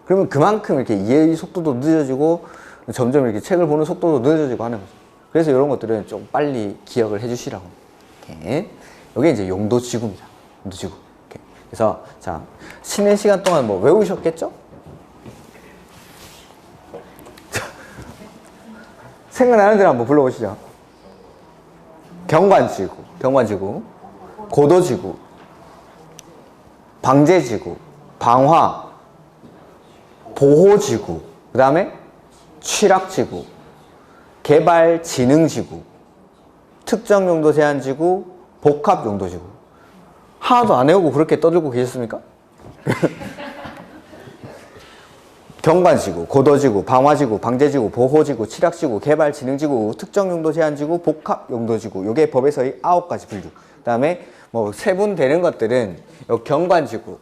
그러면 그만큼 이렇게 이해 속도도 늦어지고 점점 이렇게 책을 보는 속도도 늦어지고 하는 거죠. 그래서 이런 것들은 좀 빨리 기억을 해주시라고. 이렇게. 이게 이제 용도지구입니다. 용도지구. 이렇게. 그래서 자, 쉬는 시간 동안 뭐 외우셨겠죠? 생각나는 대로 한번 불러보시죠. 경관지구, 고도지구, 방제지구, 방화, 보호지구, 그 다음에 취락지구, 개발진흥지구, 특정용도제한지구, 복합용도지구. 하나도 안 외우고 그렇게 떠들고 계셨습니까? 경관지구, 고도지구, 방화지구, 방제지구, 보호지구, 취락지구, 개발진흥지구, 특정용도제한지구, 복합용도지구. 요게 법에서의 9가지 분류. 그 다음에 뭐 세분되는 것들은 요 경관지구,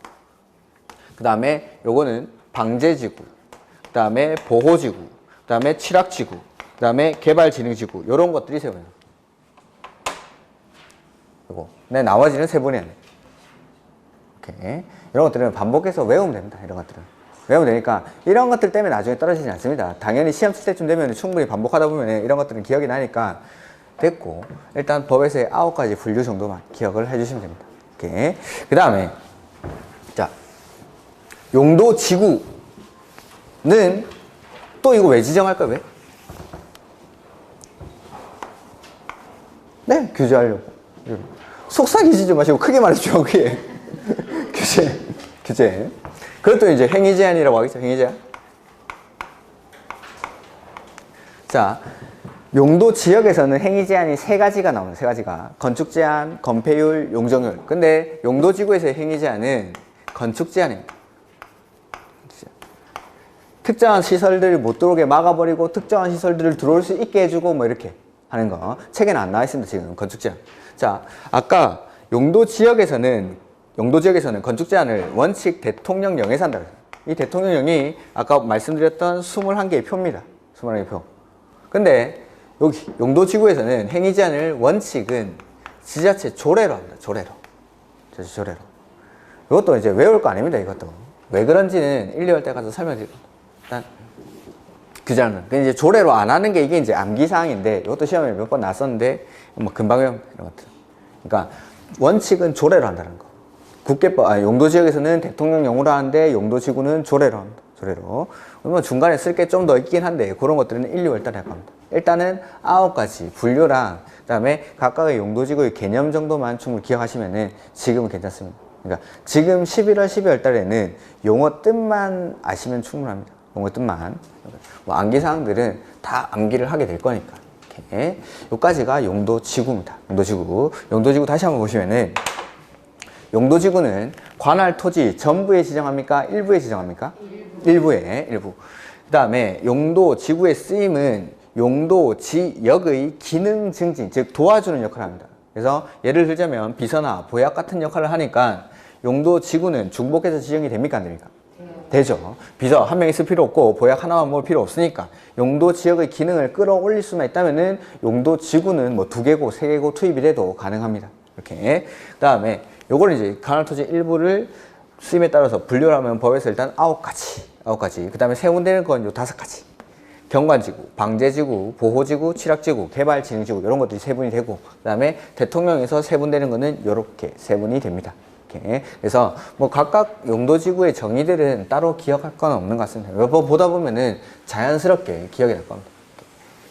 그 다음에 요거는 방제지구, 그 다음에 보호지구, 그 다음에 취락지구, 그 다음에 개발진흥지구. 요런 것들이 세분해요. 요거. 네, 나머지는 세분이 안 돼. 이렇게. 이런 것들은 반복해서 외우면 됩니다. 이런 것들은. 외우면 되니까 이런 것들 때문에 나중에 떨어지지 않습니다. 당연히 시험 칠 때쯤 되면 충분히 반복하다 보면 이런 것들은 기억이 나니까 됐고, 일단 법에서의 9가지 분류 정도만 기억을 해주시면 됩니다. 이렇게. 그 다음에 자, 용도지구는 또 이거 왜 지정할까요? 왜? 네, 규제하려고. 속삭이지 좀 마시고 크게 말해주죠. 그게 규제. 그것도 이제 행위제한이라고 하겠죠. 행위제한. 자, 용도 지역에서는 행위제한이 3가지가 나오는 3가지가 건축제한, 건폐율, 용적률. 근데 용도지구에서의 행위제한은 건축제한입니다. 특정한 시설들을 못 들어오게 막아버리고 특정한 시설들을 들어올 수 있게 해주고 뭐 이렇게 하는 거. 책에는 안 나와 있습니다. 지금 건축제한. 자, 아까 용도지역에서는 건축제한을 원칙 대통령령에서 한다고 했어요. 이 대통령령이 아까 말씀드렸던 21개의 표입니다. 21개의 표. 근데 여기 용도지구에서는 행위제한을 원칙은 지자체 조례로 합니다. 조례로. 이것도 이제 외울 거 아닙니다. 이것도. 왜 그런지는 1, 2월 때 가서 설명드릴게요. 일단 규제하는. 근데 이제 조례로 안 하는 게 이게 이제 암기사항인데 이것도 시험에 몇 번 나왔었는데 뭐 금방 외우면 이런 것들. 그러니까 원칙은 조례로 한다는 거. 용도지역에서는 대통령령으로 하는데 용도지구는 조례로 합니다. 조례로. 그러면 중간에 쓸 게 좀 더 있긴 한데 그런 것들은 1, 2월 달에 할 겁니다. 일단은 9가지 분류랑 그다음에 각각의 용도지구의 개념 정도만 충분히 기억하시면은 지금은 괜찮습니다. 그러니까 지금 11월, 12월 달에는 용어 뜻만 아시면 충분합니다. 용어 뜻만. 뭐 암기사항들은 다 암기를 하게 될 거니까. 이렇게. 여기까지가 용도지구입니다. 용도지구 다시 한번 보시면은 용도지구는 관할 토지 전부에 지정합니까? 일부에 지정합니까? 일부에, 일부. 그 다음에 용도지구의 쓰임은 용도지역의 기능 증진, 즉 도와주는 역할을 합니다. 그래서 예를 들자면 비서나 보약 같은 역할을 하니까 용도지구는 중복해서 지정이 됩니까? 안 됩니까? 되죠. 비서 한 명 있을 필요 없고 보약 하나만 먹을 필요 없으니까 용도지역의 기능을 끌어올릴 수만 있다면은 용도지구는 뭐 2개고 3개고 투입이 돼도 가능합니다. 이렇게. 그 다음에 요걸 이제 관할토지 일부를 쓰임에 따라서 분류를 하면 법에서 일단 9가지. 그 다음에 세분되는 건 요 5가지. 경관지구, 방제지구, 보호지구, 취락지구, 개발진흥지구 이런 것들이 세분이 되고 그 다음에 대통령에서 세분되는 거는 요렇게 세분이 됩니다. 이렇게. 그래서 뭐 각각 용도지구의 정의들은 따로 기억할 건 없는 것 같습니다. 보다 보면은 자연스럽게 기억이 날 겁니다.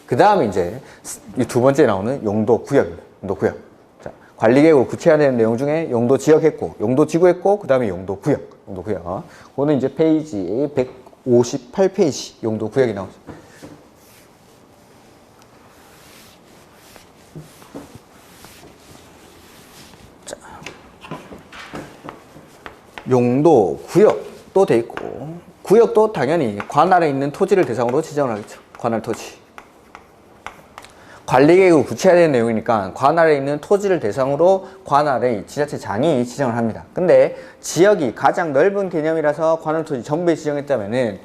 그 다음에 이제 이 2번째 나오는 용도구역입니다. 용도구역. 자, 관리계획으로 구체화되는 내용 중에 용도지역 했고, 용도지구 했고, 그 다음에 용도구역. 용도구역. 그거는 이제 페이지 158페이지 용도구역이 나오죠. 용도, 구역도 돼 있고 구역도 당연히 관할에 있는 토지를 대상으로 지정을 하겠죠. 관할 토지. 관리계획을 구체화되는 내용이니까 관할에 있는 토지를 대상으로 관할의 지자체장이 지정을 합니다. 근데 지역이 가장 넓은 개념이라서 관할 토지 전부에 지정했다면은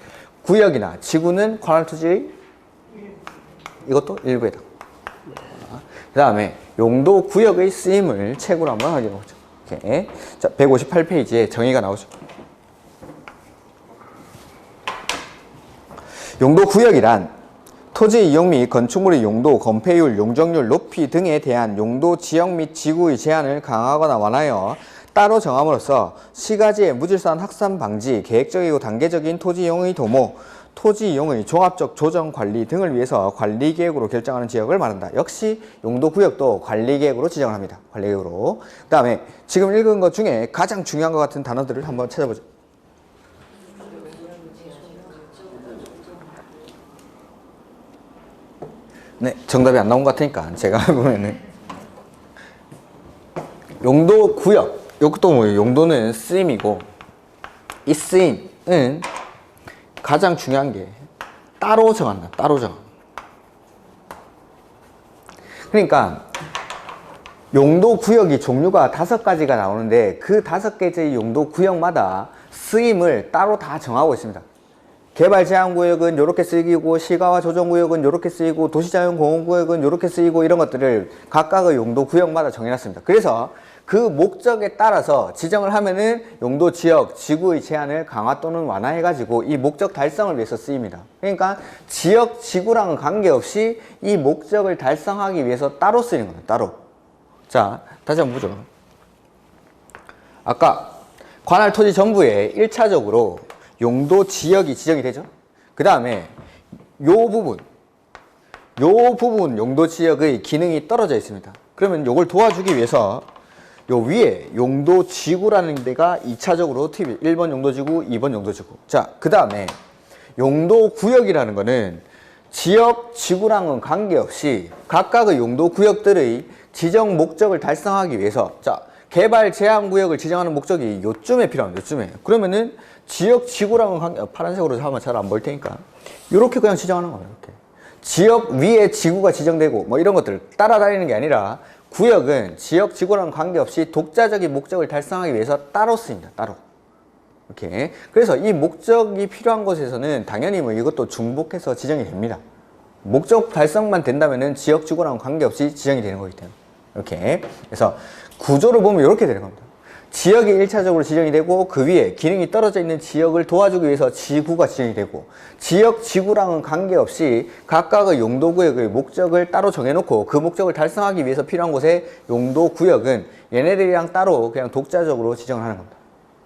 구역이나 지구는 관할 토지 이것도 일부에다. 그 다음에 용도 구역의 쓰임을 책으로 한번 확인해 보죠. 이렇게. 자, 158페이지에 정의가 나오죠. 용도구역이란 토지 이용 및 건축물의 용도, 건폐율, 용적률, 높이 등에 대한 용도 지역 및 지구의 제한을 강화하거나 완화하여 따로 정함으로써 시가지의 무질서한 확산 방지, 계획적이고 단계적인 토지 이용의 도모, 토지 이용의 종합적 조정 관리 등을 위해서 관리계획으로 결정하는 지역을 말한다. 역시 용도구역도 관리계획으로 지정을 합니다. 관리계획으로. 그 다음에 지금 읽은 것 중에 가장 중요한 것 같은 단어들을 한번 찾아보죠. 네, 정답이 안 나온 것 같으니까 제가 보면은 용도구역, 이것도 뭐 용도는 쓰임이고 이 쓰임은 가장 중요한 게 따로 정한다. 따로 정한. 그러니까 용도구역이 종류가 5가지가 나오는데 그 5개의 용도구역마다 쓰임을 따로 다 정하고 있습니다. 개발제한구역은 이렇게 쓰이고 시가와 조정구역은 이렇게 쓰이고 도시자연공원구역은 이렇게 쓰이고 이런 것들을 각각의 용도구역마다 정해놨습니다. 그래서 그 목적에 따라서 지정을 하면은 용도지역, 지구의 제한을 강화 또는 완화해가지고 이 목적 달성을 위해서 쓰입니다. 그러니까 지역, 지구랑은 관계없이 이 목적을 달성하기 위해서 따로 쓰이는 겁니다. 따로. 자, 다시 한번 보죠. 아까 관할 토지 전부에 1차적으로 용도 지역이 지정이 되죠. 그 다음에 요 부분 용도 지역의 기능이 떨어져 있습니다. 그러면 요걸 도와주기 위해서 요 위에 용도 지구라는 데가 2차적으로 투입이 1번 용도지구, 2번 용도지구. 자, 그 다음에 용도 구역이라는 거는 지역, 지구랑은 관계없이 각각의 용도 구역들의 지정 목적을 달성하기 위해서 자, 개발 제한 구역을 지정하는 목적이 요쯤에 필요합니다. 요쯤에. 그러면은 지역, 지구랑은 관계, 파란색으로 하면 잘 안 보일 테니까 이렇게 그냥 지정하는 거예요. 이렇게. 지역 위에 지구가 지정되고 뭐 이런 것들 따라다니는 게 아니라 구역은 지역, 지구랑은 관계없이 독자적인 목적을 달성하기 위해서 따로 쓰입니다. 따로. 이렇게. 그래서 이 목적이 필요한 곳에서는 당연히 뭐 이것도 중복해서 지정이 됩니다. 목적 달성만 된다면은 지역, 지구랑은 관계없이 지정이 되는 거기 때문에. 이렇게. 그래서 구조를 보면 이렇게 되는 겁니다. 지역이 1차적으로 지정이 되고 그 위에 기능이 떨어져 있는 지역을 도와주기 위해서 지구가 지정이 되고 지역, 지구랑은 관계없이 각각의 용도구역의 목적을 따로 정해놓고 그 목적을 달성하기 위해서 필요한 곳에 용도구역은 얘네들이랑 따로 그냥 독자적으로 지정을 하는 겁니다.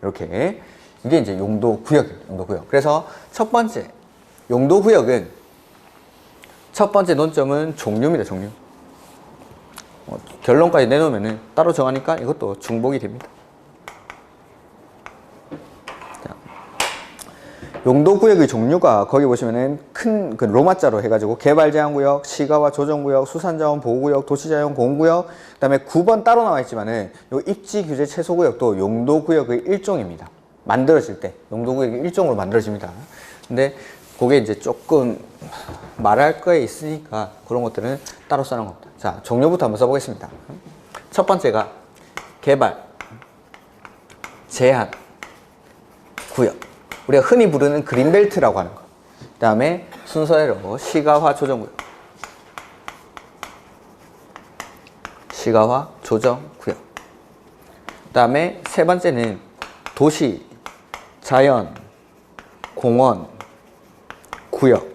이렇게. 이게 이제 용도구역입니다. 용도구역. 그래서 첫 번째 용도구역은 첫 번째 논점은 종류입니다. 종류. 결론까지 내놓으면은 따로 정하니까 이것도 중복이 됩니다. 용도구역의 종류가 거기 보시면은 큰 그 로마자로 해가지고 개발제한구역, 시가와 조정구역, 수산자원 보호구역, 도시자원 공구역, 그 다음에 9번 따로 나와 있지만은 요 입지규제 최소구역도 용도구역의 일종입니다. 만들어질 때 용도구역의 일종으로 만들어집니다. 근데 그게 이제 조금 말할 거에 있으니까 그런 것들은 따로 써놓은 겁니다. 자, 종류부터 한번 써보겠습니다. 첫 번째가 개발, 제한, 구역. 우리가 흔히 부르는 그린벨트라고 하는 거. 그 다음에 순서대로 시가화 조정구역. 시가화 조정구역. 그 다음에 세 번째는 도시, 자연, 공원, 구역.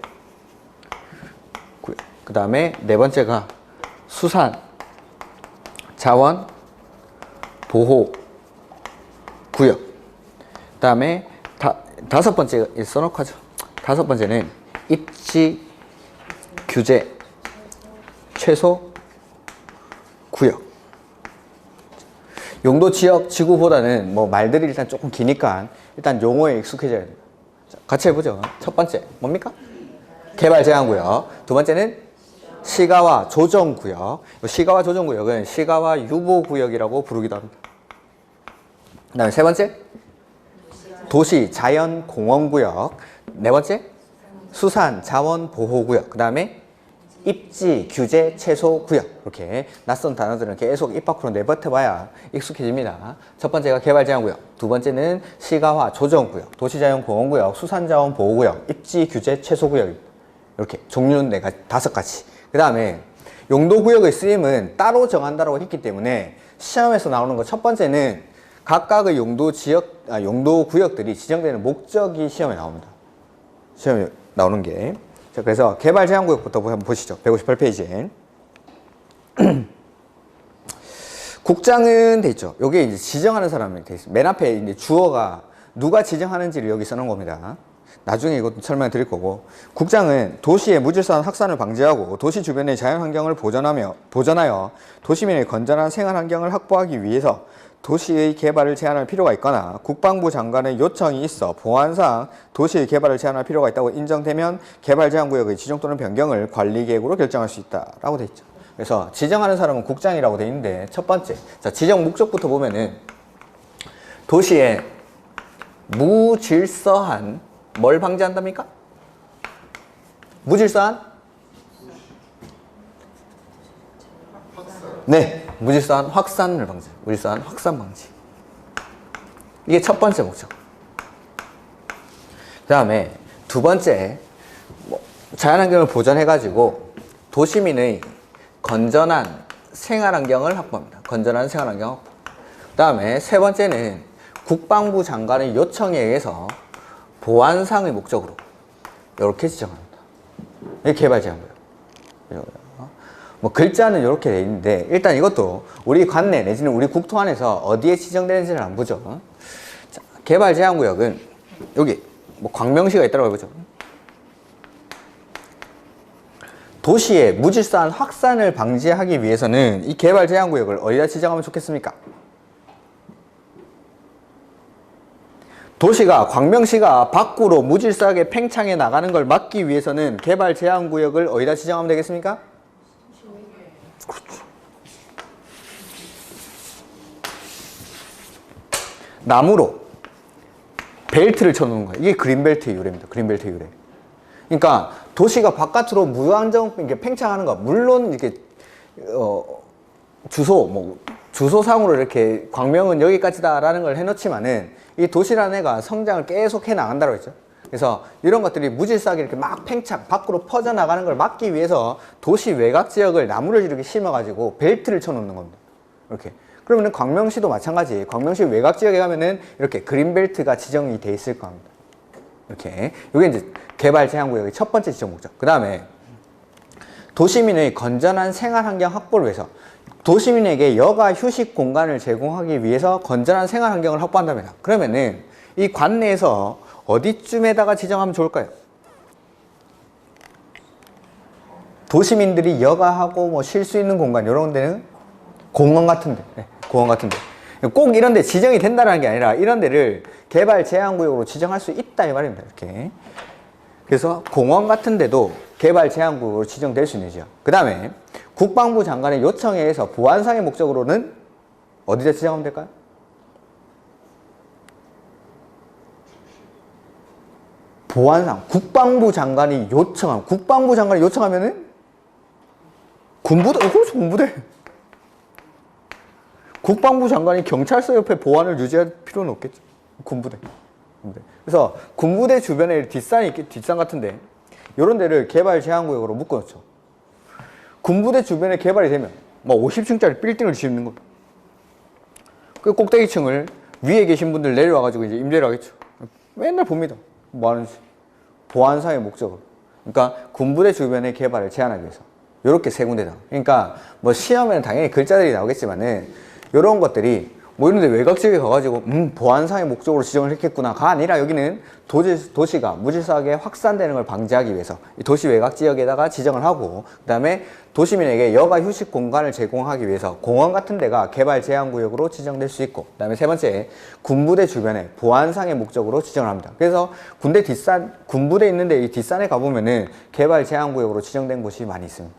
그 다음에 네 번째가 수산, 자원, 보호, 구역. 그 다음에 다섯 번째 써놓고 하죠. 다섯 번째는 입지, 규제, 최소, 구역. 용도 지역, 지구보다는 뭐 말들이 일단 조금 기니까 일단 용어에 익숙해져야 됩니다. 자, 같이 해보죠. 첫 번째 뭡니까? 개발 제한구역. 두 번째는 시가와 조정구역. 시가와 조정구역은 시가와 유보구역이라고 부르기도 합니다. 그 다음에 세 번째 도시, 자연, 공원구역. 네 번째 수산, 자원, 보호구역. 그 다음에 입지, 규제, 채소, 구역. 이렇게 낯선 단어들은 계속 입 밖으로 내뱉어봐야 익숙해집니다. 첫 번째가 개발제한구역, 두 번째는 시가화, 조정구역, 도시자연, 공원구역, 수산자원, 보호구역, 입지, 규제, 채소구역. 이렇게 종류는 다섯 가지. 그 다음에 용도구역의 쓰임은 따로 정한다고 했기 때문에 시험에서 나오는 거 첫 번째는 각각의 용도구역들이 지정되는 목적이 시험에 나옵니다. 시험에 나오는 게. 자, 그래서 개발제한구역부터 한번 보시죠. 158페이지에. 국장은 돼 있죠. 요게 이제 지정하는 사람이 돼 있습니다. 맨 앞에 이제 주어가 누가 지정하는지를 여기 써놓은 겁니다. 나중에 이것도 설명을 드릴 거고. 국장은 도시의 무질서한 확산을 방지하고 도시 주변의 자연환경을 보전하여 도시민의 건전한 생활환경을 확보하기 위해서 도시의 개발을 제한할 필요가 있거나 국방부 장관의 요청이 있어 보안상 도시의 개발을 제한할 필요가 있다고 인정되면 개발제한구역의 지정 또는 변경을 관리계획으로 결정할 수 있다라고 돼 있죠. 그래서 지정하는 사람은 국장이라고 돼 있는데 첫 번째, 자, 지정 목적부터 보면은 도시에 무질서한 뭘 방지한답니까? 무질서한? 네, 무질서한 확산을 방지. 무질서한 확산 방지. 이게 첫 번째 목적. 그 다음에 두 번째, 자연환경을 보존해가지고 도시민의 건전한 생활환경을 확보합니다. 건전한 생활환경 확보. 그 다음에 세 번째는 국방부 장관의 요청에 의해서 보안상의 목적으로 이렇게 지정합니다. 이게 개발제한구역. 뭐 글자는 이렇게 돼 있는데 일단 이것도 우리 관내 내지는 우리 국토 안에서 어디에 지정되는지를 안 보죠. 자, 개발제한구역은 여기 뭐 광명시가 있다고 해보죠. 도시의 무질서한 확산을 방지하기 위해서는 이 개발제한구역을 어디다 지정하면 좋겠습니까? 도시가 광명시가 밖으로 무질서하게 팽창해 나가는 걸 막기 위해서는 개발제한구역을 어디다 지정하면 되겠습니까? 그렇죠. 나무로 벨트를 쳐놓는 거예요. 이게 그린벨트의 유래입니다. 그린벨트의 유래. 그러니까 도시가 바깥으로 무한정 이렇게 팽창하는 거, 물론 이렇게 주소상으로 이렇게 광명은 여기까지다라는 걸 해놓지만은 이 도시라는 애가 성장을 계속 해 나간다고 했죠. 그래서 이런 것들이 무질서하게 이렇게 막 팽창, 밖으로 퍼져나가는 걸 막기 위해서 도시 외곽 지역을 나무를 이렇게 심어가지고 벨트를 쳐놓는 겁니다. 이렇게. 그러면은 광명시도 마찬가지. 광명시 외곽 지역에 가면은 이렇게 그린벨트가 지정이 돼 있을 겁니다. 이렇게. 이게 이제 개발제한구역의 첫 번째 지정 목적. 그 다음에 도시민의 건전한 생활환경 확보를 위해서 도시민에게 여가 휴식 공간을 제공하기 위해서 건전한 생활환경을 확보한답니다. 그러면은 이 관내에서 어디쯤에다가 지정하면 좋을까요? 도시민들이 여가하고 뭐 쉴 수 있는 공간 이런 데는 공원 같은데, 네, 공원 같은데. 꼭 이런 데 지정이 된다는 게 아니라 이런 데를 개발 제한 구역으로 지정할 수 있다 이 말입니다. 이렇게. 그래서 공원 같은 데도 개발 제한 구역으로 지정될 수 있는 지역. 그 다음에 국방부 장관의 요청에 의해서 보안상의 목적으로는 어디다 지정하면 될까요? 보안상. 국방부 장관이 요청하면은 군부대, 그렇죠, 군부대. 국방부 장관이 경찰서 옆에 보안을 유지할 필요는 없겠죠. 군부대. 그래서 군부대 주변에 뒷산 같은데 이런 데를 개발 제한 구역으로 묶어놓죠. 군부대 주변에 개발이 되면 뭐 50층짜리 빌딩을 짓는 거예요. 그 꼭대기층을 위에 계신 분들 내려와가지고 이제 임대를 하겠죠. 맨날 봅니다. 뭐 하는지. 보안상의 목적으로. 그러니까 군부대 주변의 개발을 제한하기 위해서. 요렇게 세 군데다. 그러니까 뭐 시험에는 당연히 글자들이 나오겠지만은 요런 것들이 뭐 이런 데 외곽지역에 가가지고 보안상의 목적으로 지정을 했겠구나가 아니라 여기는 도시가 무질서하게 확산되는 걸 방지하기 위해서 이 도시 외곽지역에다가 지정을 하고 그 다음에 도시민에게 여가 휴식 공간을 제공하기 위해서 공원 같은 데가 개발 제한 구역으로 지정될 수 있고 그 다음에 세 번째 군부대 주변에 보안상의 목적으로 지정을 합니다. 그래서 군부대 있는데 이 뒷산에 가보면은 개발 제한 구역으로 지정된 곳이 많이 있습니다.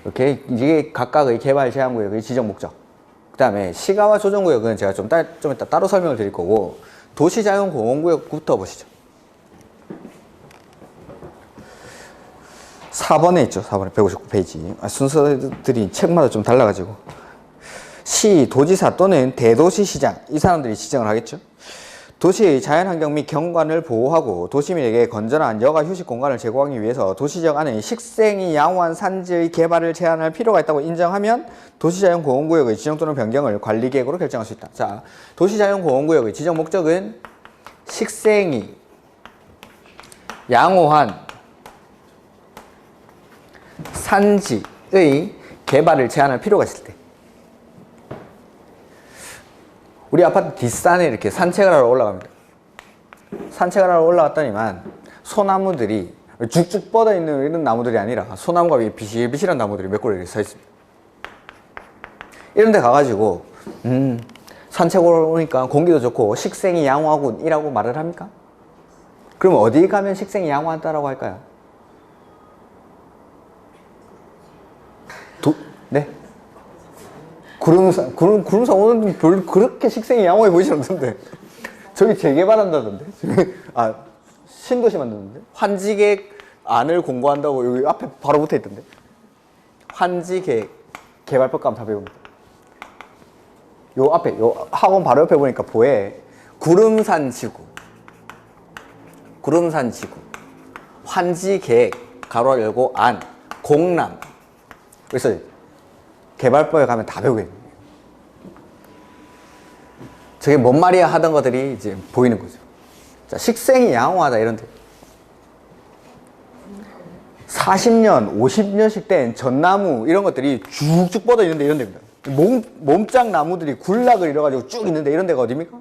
이렇게 이게 각각의 개발 제한 구역의 지정 목적. 그 다음에 시가와 조정 구역은 제가 좀 이따 따로 설명을 드릴 거고 도시자연 공원구역부터 보시죠. 4번에 있죠. 4번에 159페이지. 순서들이 책마다 좀 달라가지고 시, 도지사 또는 대도시시장 이 사람들이 지정을 하겠죠. 도시의 자연환경 및 경관을 보호하고 도시민에게 건전한 여가 휴식 공간을 제공하기 위해서 도시지역 안에 식생이 양호한 산지의 개발을 제한할 필요가 있다고 인정하면 도시자연공원구역의 지정 또는 변경을 관리계획으로 결정할 수 있다. 자, 도시자연공원구역의 지정 목적은 식생이 양호한 산지의 개발을 제한할 필요가 있을 때 우리 아파트 뒷산에 이렇게 산책을 하러 올라갑니다. 산책을 하러 올라갔더니만 소나무들이 쭉쭉 뻗어있는 이런 나무들이 아니라 소나무가 비실비실한 나무들이 몇 그루 이렇게 서 있습니다. 이런 데 가가지고 산책을 오니까 공기도 좋고 식생이 양호하군 이라고 말을 합니까? 그럼 어디 가면 식생이 양호하다라고 할까요? 네? 구름산 오는 별 그렇게 식생이 양호해 보이지 않는데 저기 재개발한다던데 신도시 만드는데 환지계획 안을 공부한다고 여기 앞에 바로 붙어 있던데 환지계획 개발법 가면 다 배웁니다. 요 앞에 요 학원 바로 옆에 보니까 보에 구름산 지구 환지계획 가로 열고 안 공람 그래서 개발법에 가면 다 배우게 됩니다. 저게 뭔 말이야 하던 것들이 이제 보이는 거죠. 자, 식생이 양호하다 이런데 40년, 50년씩 된 전나무 이런 것들이 쭉쭉 뻗어 있는데 이런 데입니다. 몸짱 나무들이 군락을 이뤄가지고 쭉 있는데 이런 데가 어디입니까?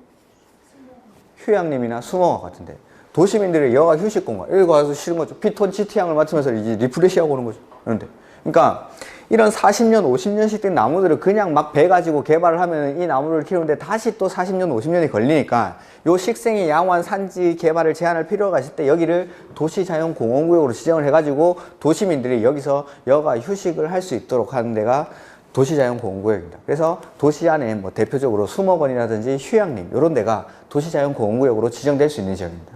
휴양림이나 수목원 같은데 도시민들의 여가 휴식 공간 여기 가서 쉬는 거죠. 피톤치티향을 맡으면서 이제 리프레시하고 오는 거죠. 그런데 그러니까 이런 40년, 50년씩 된 나무들을 그냥 막 베가지고 개발을 하면 이 나무를 키우는데 다시 또 40년, 50년이 걸리니까 요 식생이 양호한 산지 개발을 제한할 필요가 있을 때 여기를 도시자연공원구역으로 지정을 해가지고 도시민들이 여기서 여가 휴식을 할 수 있도록 하는 데가 도시자연공원구역입니다. 그래서 도시 안에 뭐 대표적으로 수목원이라든지 휴양림 이런 데가 도시자연공원구역으로 지정될 수 있는 지역입니다.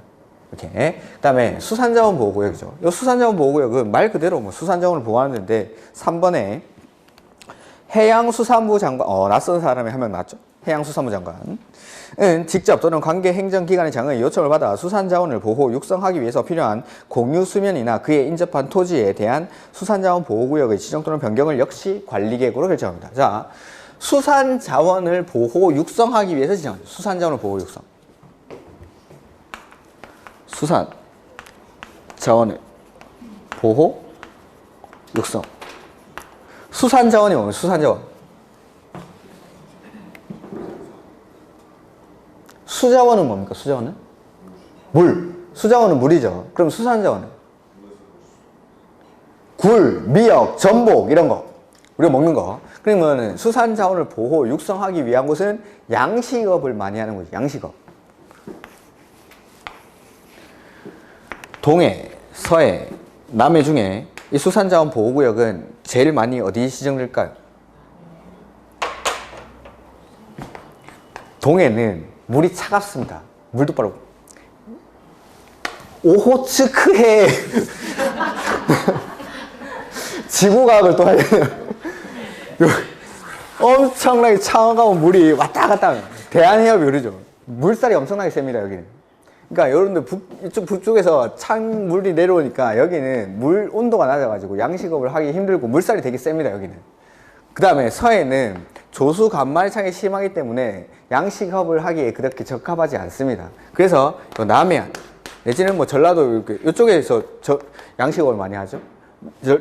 이렇게. 그 다음에 수산자원보호구역이죠. 이 수산자원보호구역은 말 그대로 뭐 수산자원을 보호하는 데인데 3번에 해양수산부 장관, 낯선 사람이 한 명 나왔죠. 해양수산부 장관은 직접 또는 관계 행정기관의 장의 요청을 받아 수산자원을 보호, 육성하기 위해서 필요한 공유수면이나 그에 인접한 토지에 대한 수산자원보호구역의 지정 또는 변경을 역시 관리계획으로 결정합니다. 자, 수산자원을 보호, 육성하기 위해서 지정하죠. 수산자원을 보호, 육성. 수산 자원의 보호, 육성. 수산 자원이 뭐예요? 수산 자원. 수자원은 뭡니까? 수자원은? 물. 수자원은 물이죠. 그럼 수산 자원은? 굴, 미역, 전복 이런 거. 우리가 먹는 거. 그러면 수산자원을 보호, 육성하기 위한 곳은 양식업을 많이 하는 거지. 양식업. 동해, 서해, 남해 중에 이 수산자원 보호구역은 제일 많이 어디 지정될까요? 동해는 물이 차갑습니다. 물도 빠르고. 오호츠크해. 지구과학을 또 하려면 엄청나게 차가운 물이 왔다 갔다 합니다. 대한해협이 이러죠. 물살이 엄청나게 셉니다, 여기는. 그러니까 여러분들 이쪽 북쪽에서 찬 물이 내려오니까 여기는 물 온도가 낮아가지고 양식업을 하기 힘들고 물살이 되게 셉니다, 여기는. 그 다음에 서해는 조수 간말창이 심하기 때문에 양식업을 하기에 그렇게 적합하지 않습니다. 그래서 남해안 내지는 뭐 전라도 이쪽에서 양식업을 많이 하죠.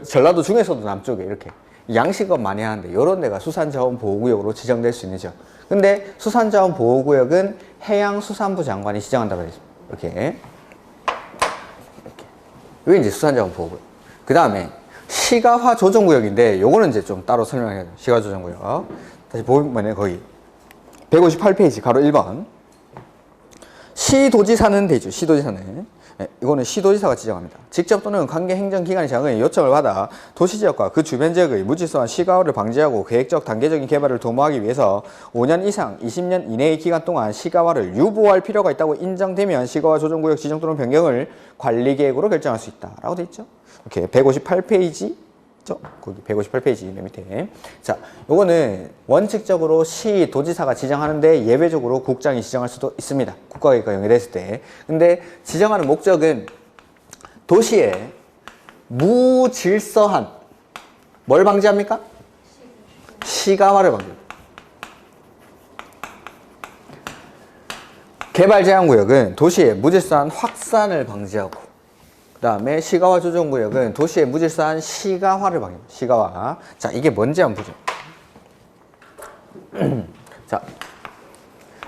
전라도 중에서도 남쪽에 이렇게 양식업 많이 하는데 이런 데가 수산자원 보호구역으로 지정될 수 있죠. 근데 수산자원 보호구역은 해양수산부 장관이 지정한다고 되어 있습니다. 이렇게. 이게 이제 수산자원 보호구역. 그 다음에 시가화 조정구역인데 요거는 이제 좀 따로 설명해야 돼요. 시가화 조정구역. 다시 보면 거기 158페이지 가로 1번. 시도지사는 되죠. 시도지사는. 네, 이거는 시도지사가 지정합니다. 직접 또는 관계 행정기관의 장의 요청을 받아 도시지역과 그 주변 지역의 무질서한 시가화를 방지하고 계획적 단계적인 개발을 도모하기 위해서 5년 이상 20년 이내의 기간 동안 시가화를 유보할 필요가 있다고 인정되면 시가화 조정구역 지정 또는 변경을 관리계획으로 결정할 수 있다 라고 되어 있죠. 이렇게 158페이지 거기 158페이지 맨 밑에. 자, 요거는 원칙적으로 시 도지사가 지정하는데 예외적으로 국장이 지정할 수도 있습니다. 국가계획과 연계됐을 때. 근데 지정하는 목적은 도시에 무질서한 뭘 방지합니까? 시가화를 방지합니다. 개발제한구역은 도시의 무질서한 확산을 방지하고 그 다음에 시가화 조정구역은 도시의 무질서한 시가화를 방해합니다. 시가화. 자, 이게 뭔지 한번 보죠. 자,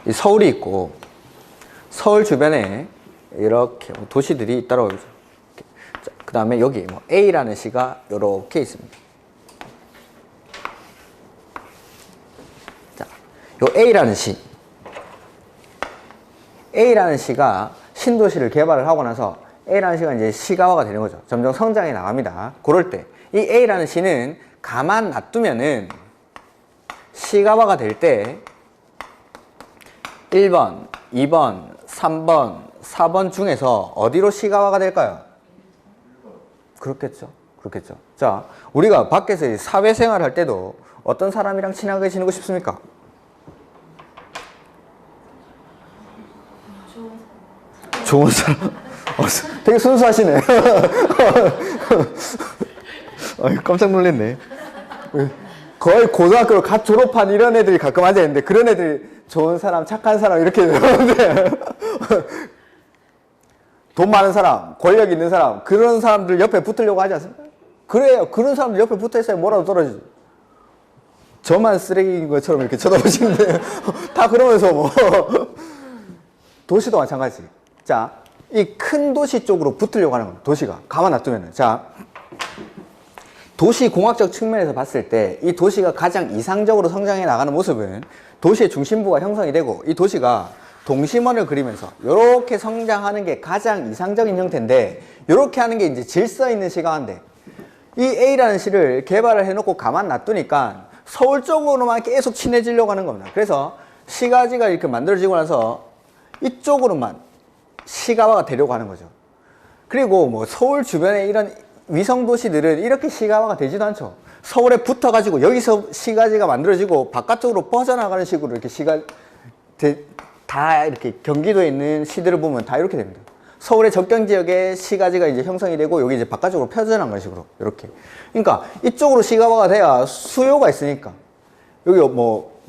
이 서울이 있고 서울 주변에 이렇게 도시들이 있다고 보죠. 그 다음에 여기 뭐 A라는 시가 이렇게 있습니다. 자, 요 A라는 시가 신도시를 개발을 하고 나서 A라는 시가 이제 시가화가 되는 거죠. 점점 성장해 나갑니다. 그럴 때 이 A라는 시는 가만 놔두면은 시가화가 될 때 1번, 2번, 3번, 4번 중에서 어디로 시가화가 될까요? 그렇겠죠. 그렇겠죠. 자, 우리가 밖에서 사회생활 할 때도 어떤 사람이랑 친하게 지내고 싶습니까? 좋은 사람. 되게 순수하시네. 깜짝 놀랐네. 거의 고등학교를 갓 졸업한 이런 애들이 가끔 앉아있는데 그런 애들이 좋은 사람, 착한 사람 이렇게 되는데 돈 많은 사람, 권력 있는 사람 그런 사람들 옆에 붙으려고 하지 않습니까? 그래요. 그런 사람들 옆에 붙어있어야 뭐라도 떨어지죠. 저만 쓰레기인 것처럼 이렇게 쳐다보시는데 다 그러면서 뭐 도시도 마찬가지. 자, 이 큰 도시 쪽으로 붙으려고 하는 겁니다. 도시가 가만 놔두면은. 자, 도시 공학적 측면에서 봤을 때 이 도시가 가장 이상적으로 성장해 나가는 모습은 도시의 중심부가 형성이 되고 이 도시가 동심원을 그리면서 이렇게 성장하는 게 가장 이상적인 형태인데 이렇게 하는 게 이제 질서 있는 시가화인데 이 A라는 시를 개발을 해놓고 가만 놔두니까 서울 쪽으로만 계속 친해지려고 하는 겁니다. 그래서 시가지가 이렇게 만들어지고 나서 이쪽으로만 시가화가 되려고 하는 거죠. 그리고 뭐 서울 주변에 이런 위성 도시들은 이렇게 시가화가 되지도 않죠. 서울에 붙어가지고 여기서 시가지가 만들어지고 바깥쪽으로 뻗어나가는 식으로 이렇게 다 이렇게 경기도에 있는 시들을 보면 다 이렇게 됩니다. 서울의 접경 지역에 시가지가 이제 형성이 되고 여기 이제 바깥쪽으로 펴져나가는 식으로 이렇게. 그러니까 이쪽으로 시가화가 돼야 수요가 있으니까 여기 뭐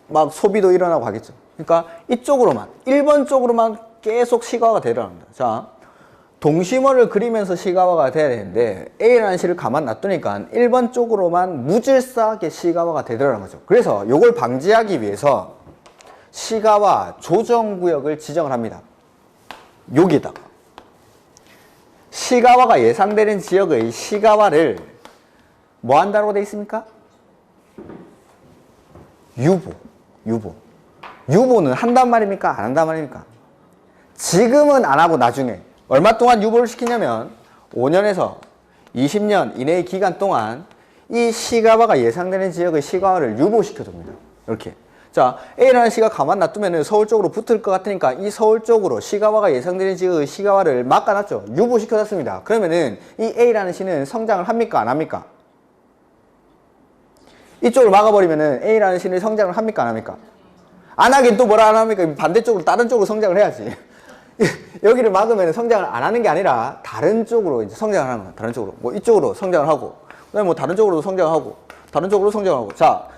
막 소비도 일어나고 하겠죠. 그러니까 이쪽으로만 1번 쪽으로만 계속 시가화가 되려고 합니다. 자, 동심원을 그리면서 시가화가 돼야 되는데 A라는 시를 가만 놔두니까 1번 쪽으로만 무질서하게 시가화가 되더라는 거죠. 그래서 이걸 방지하기 위해서 시가화 조정구역을 지정을 합니다. 여기다가 시가화가 예상되는 지역의 시가화를 뭐 한다고 되어 있습니까? 유보는 한단 말입니까? 안 한단 말입니까? 지금은 안 하고 나중에 얼마 동안 유보를 시키냐면 5년에서 20년 이내의 기간 동안 이 시가화가 예상되는 지역의 시가화를 유보시켜줍니다. 이렇게. 자, A라는 시가 가만 놔두면 서울 쪽으로 붙을 것 같으니까 이 서울 쪽으로 시가화가 예상되는 지역의 시가화를 막아놨죠. 유보시켜놨습니다. 그러면은 이 A라는 시는 성장을 합니까? 안 합니까? 이쪽을 막아버리면은 A라는 시는 성장을 합니까? 안 합니까? 안 하긴 또 뭐라 안 합니까? 반대쪽으로, 다른 쪽으로 성장을 해야지. 여기를 막으면 성장을 안 하는 게 아니라 다른 쪽으로 이제 성장을 하는 거야. 다른 쪽으로. 뭐 이쪽으로 성장을 하고, 그 다음에 뭐 다른 쪽으로도 성장을 하고, 다른 쪽으로 성장을 하고. 자,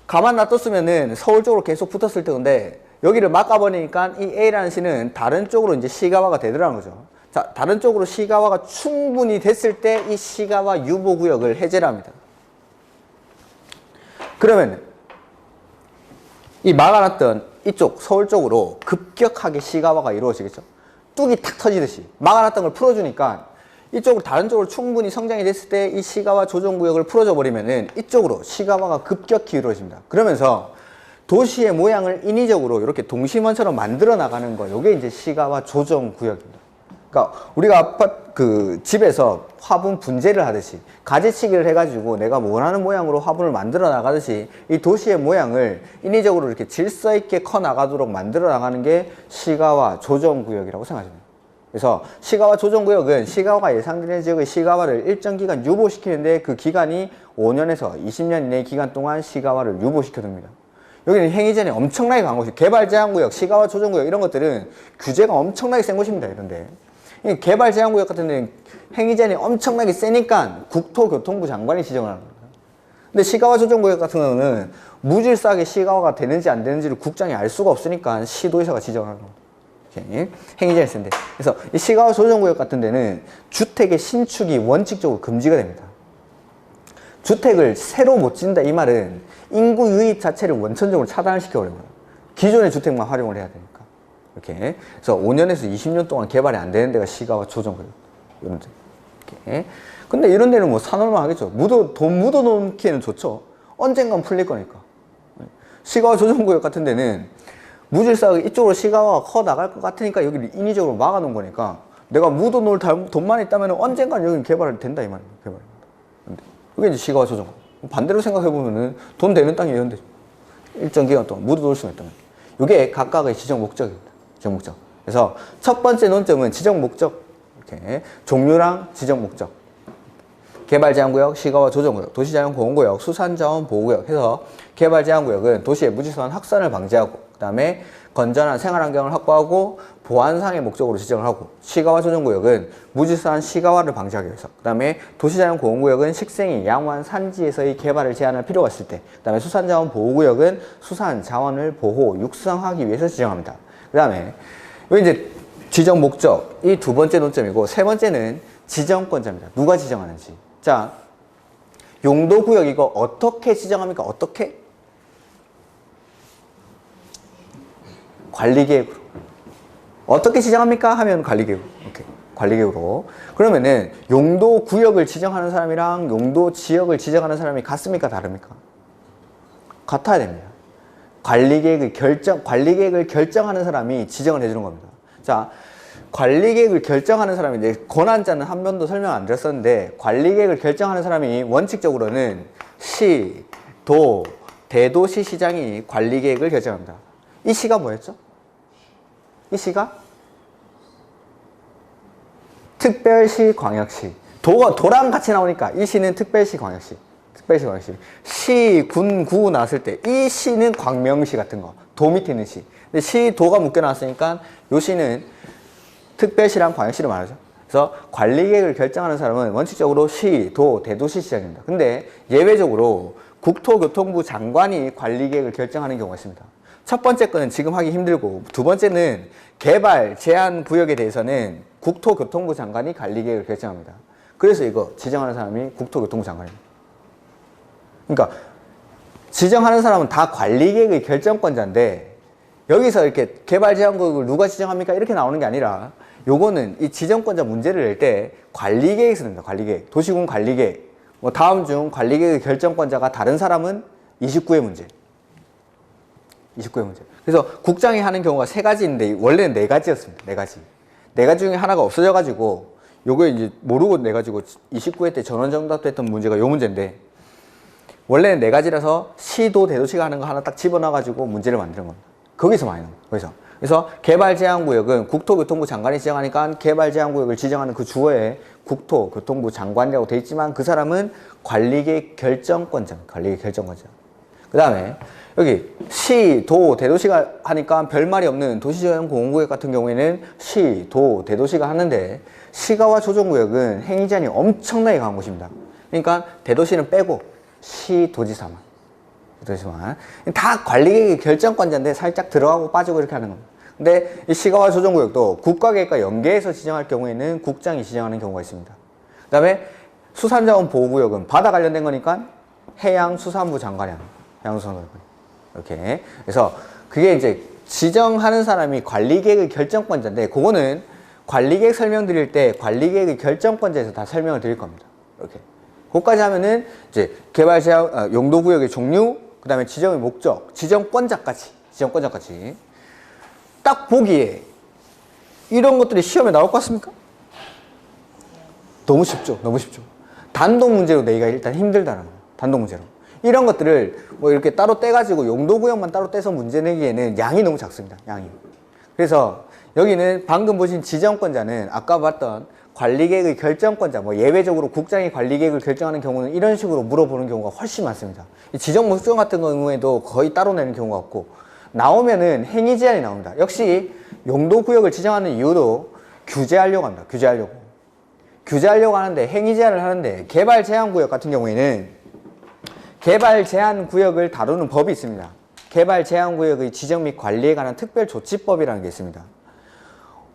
가만 놔뒀으면은 서울 쪽으로 계속 붙었을 텐데, 여기를 막아버리니까 이 A라는 시는 다른 쪽으로 이제 시가화가 되더라는 거죠. 자, 다른 쪽으로 시가화가 충분히 됐을 때 이 시가화 유보구역을 해제를 합니다. 그러면 이 막아놨던 이쪽 서울 쪽으로 급격하게 시가화가 이루어지겠죠. 뚝이 탁 터지듯이 막아놨던 걸 풀어주니까 이쪽으로 다른 쪽으로 충분히 성장이 됐을 때 이 시가화 조정구역을 풀어줘 버리면은 이쪽으로 시가화가 급격히 이루어집니다. 그러면서 도시의 모양을 인위적으로 이렇게 동심원처럼 만들어 나가는 거, 이게 이제 시가화 조정구역입니다. 그러니까 우리가 집에서 화분 분재를 하듯이 가지치기를 해가지고 내가 원하는 모양으로 화분을 만들어 나가듯이 이 도시의 모양을 인위적으로 이렇게 질서 있게 커 나가도록 만들어 나가는 게 시가화 조정구역이라고 생각하시면 돼요. 그래서 시가화 조정구역은 시가화가 예상되는 지역의 시가화를 일정 기간 유보시키는데 그 기간이 5년에서 20년 이내의 기간 동안 시가화를 유보시켜줍니다. 여기는 행위제한이 엄청나게 강한 곳이에요. 개발제한구역, 시가화 조정구역 이런 것들은 규제가 엄청나게 센 곳입니다. 이런데 개발제한구역 같은 데는 행위제한이 엄청나게 세니까 국토교통부 장관이 지정을 하는 겁니다. 근데 시가화 조정구역 같은 경우는 무질서하게 시가화가 되는지 안 되는지를 국장이 알 수가 없으니까 시도의사가 지정을 하는 겁니다. 행위제한이 센데. 그래서 이 시가화 조정구역 같은 데는 주택의 신축이 원칙적으로 금지가 됩니다. 주택을 새로 못 짓는다 이 말은 인구 유입 자체를 원천적으로 차단을 시켜버립니다. 기존의 주택만 활용을 해야 되니까. 이렇게. 그래서 5년에서 20년 동안 개발이 안 되는 데가 시가화 조정구역. 이런 데. 이렇게. 근데 이런 데는 뭐 사놓을만 하겠죠. 돈 묻어놓기에는 좋죠. 언젠간 풀릴 거니까. 시가화 조정구역 같은 데는 무질서하게 이쪽으로 시가화가 커 나갈 것 같으니까 여기를 인위적으로 막아놓은 거니까 내가 묻어놓을 돈만 있다면 언젠간 여기는 개발이 된다 이 말입니다. 개발입니다. 그게 이제 시가화 조정구역. 반대로 생각해보면은 돈 되는 땅이 이런 데 일정 기간 동안 묻어놓을 수가 있다면 이게 각각의 지정 목적입니다. 지정 목적. 그래서 첫 번째 논점은 지정 목적, 이렇게 종류랑 지정 목적. 개발제한구역, 시가화 조정구역, 도시자연보호구역, 수산자원보호구역 해서 개발제한구역은 도시의 무질서한 확산을 방지하고 그 다음에 건전한 생활환경을 확보하고 보안상의 목적으로 지정을 하고, 시가화 조정구역은 무질서한 시가화를 방지하기 위해서, 그 다음에 도시자연보호구역은 식생이 양호한 산지에서의 개발을 제한할 필요가 있을 때, 그 다음에 수산자원보호구역은 수산자원을 보호, 육성하기 위해서 지정합니다. 그 다음에 여기 이제 지정 목적, 이 두 번째 논점이고, 세 번째는 지정권자입니다. 누가 지정하는지. 자, 용도구역 이거 어떻게 지정합니까? 어떻게? 관리계획으로. 어떻게 지정합니까? 하면 관리계획. 오케이. 관리계획으로. 그러면은 용도구역을 지정하는 사람이랑 용도지역을 지정하는 사람이 같습니까? 다릅니까? 같아야 됩니다. 관리계획을 결정하는 사람이 지정을 해주는 겁니다. 자, 관리계획을 결정하는 사람이 이제 권한자는 한 번도 설명 안 드렸었는데, 관리계획을 결정하는 사람이 원칙적으로는 시, 도, 대도시 시장이 관리계획을 결정합니다. 이 시가 뭐였죠? 이 시가 특별시, 광역시. 도랑 같이 나오니까 이 시는 특별시, 광역시. 특별시, 광역시. 시, 군, 구 나왔을 때 이 시는 광명시 같은 거. 도 밑에 있는 시. 근데 시, 도가 묶여 나왔으니까 요 시는 특별시랑 광역시를 말하죠. 그래서 관리계획을 결정하는 사람은 원칙적으로 시, 도, 대도시 시장입니다. 근데 예외적으로 국토교통부 장관이 관리계획을 결정하는 경우가 있습니다. 첫 번째 거는 지금 하기 힘들고, 두 번째는 개발 제한 구역에 대해서는 국토교통부 장관이 관리계획을 결정합니다. 그래서 이거 지정하는 사람이 국토교통부 장관입니다. 그러니까 지정하는 사람은 다 관리계획의 결정권자인데, 여기서 이렇게 개발 제한 구역을 누가 지정합니까? 이렇게 나오는 게 아니라, 요거는 이 지정권자 문제를 낼 때 관리계획에서 냅니다. 관리계획. 도시군 관리계획. 뭐 다음 중 관리계획의 결정권자가 다른 사람은 29의 문제. 29회 문제. 그래서 국장이 하는 경우가 3가지인데 원래는 4가지였습니다. 4가지. 4가지 중에 하나가 없어져가지고 요거 이제 모르고 내가지고 29회 때 전원정답 됐던 문제가 요 문제인데 원래는 4가지라서 시도 대도시가 하는 거 하나 딱 집어넣어가지고 문제를 만드는 겁니다. 거기서 많이 나옵니다. 거기서. 그래서 개발제한구역은 국토교통부 장관이 지정하니까 개발제한구역을 지정하는 그 주어에 국토교통부 장관이라고 돼 있지만 그 사람은 관리계획 결정권자입니다. 관리계획 결정권자. 그 다음에 여기 시, 도, 대도시가 하니까 별말이 없는 도시재생공원구역 같은 경우에는 시, 도, 대도시가 하는데 시가와 조정구역은 행위제한이 엄청나게 강한 곳입니다. 그러니까 대도시는 빼고 시, 도지사만. 도지사만. 다 관리계획 결정권자인데 살짝 들어가고 빠지고 이렇게 하는 겁니다. 근데 이 시가와 조정구역도 국가계획과 연계해서 지정할 경우에는 국장이 지정하는 경우가 있습니다. 그 다음에 수산자원보호구역은 바다 관련된 거니까 해양수산부 장관이 합니다. 해양수산부 장관. 이렇게. 그래서 그게 이제 지정하는 사람이 관리계획의 결정권자인데 그거는 관리계획 설명드릴 때 관리계획의 결정권자에서 다 설명을 드릴 겁니다. 이렇게. 그것까지 하면은 이제 개발 제한 용도구역의 종류, 그 다음에 지정의 목적, 지정권자까지 딱 보기에 이런 것들이 시험에 나올 것 같습니까? 너무 쉽죠. 너무 쉽죠. 단독 문제로 내기가 일단 힘들다는 거예요. 단독 문제로. 이런 것들을 뭐 이렇게 따로 떼가지고 용도구역만 따로 떼서 문제 내기에는 양이 너무 작습니다. 양이. 그래서 여기는 방금 보신 지정권자는 아까 봤던 관리계획의 결정권자, 뭐 예외적으로 국장이 관리계획을 결정하는 경우는 이런 식으로 물어보는 경우가 훨씬 많습니다. 지정 목적 같은 경우에도 거의 따로 내는 경우가 없고 나오면은 행위 제한이 나옵니다. 역시 용도구역을 지정하는 이유도 규제하려고 합니다. 규제하려고 하는데 행위 제한을 하는데 개발 제한 구역 같은 경우에는 개발 제한 구역을 다루는 법이 있습니다. 개발 제한 구역의 지정 및 관리에 관한 특별조치법이라는 게 있습니다.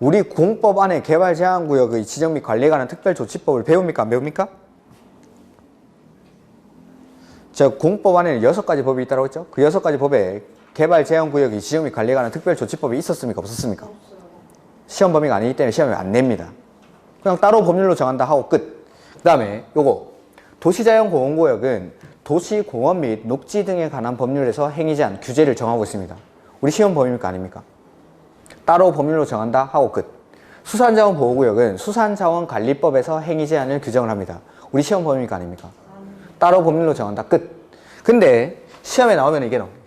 우리 공법 안에 개발 제한 구역의 지정 및 관리에 관한 특별조치법을 배웁니까? 안 배웁니까? 자, 공법 안에는 6가지 법이 있다고 했죠? 그 6가지 법에 개발 제한 구역의 지정 및 관리에 관한 특별조치법이 있었습니까? 없었습니까? 시험 범위가 아니기 때문에 시험에 안 냅니다. 그냥 따로 법률로 정한다 하고 끝. 그 다음에 요거 도시자연공원구역은 도시공원 및 녹지 등에 관한 법률에서 행위 제한, 규제를 정하고 있습니다. 우리 시험 범위입니까? 아닙니까? 따로 법률로 정한다 하고 끝. 수산자원보호구역은 수산자원관리법에서 행위 제한을 규정을 합니다. 우리 시험 범위입니까? 아닙니까? 따로 법률로 정한다 끝. 근데 시험에 나오면 이게 나옵니다.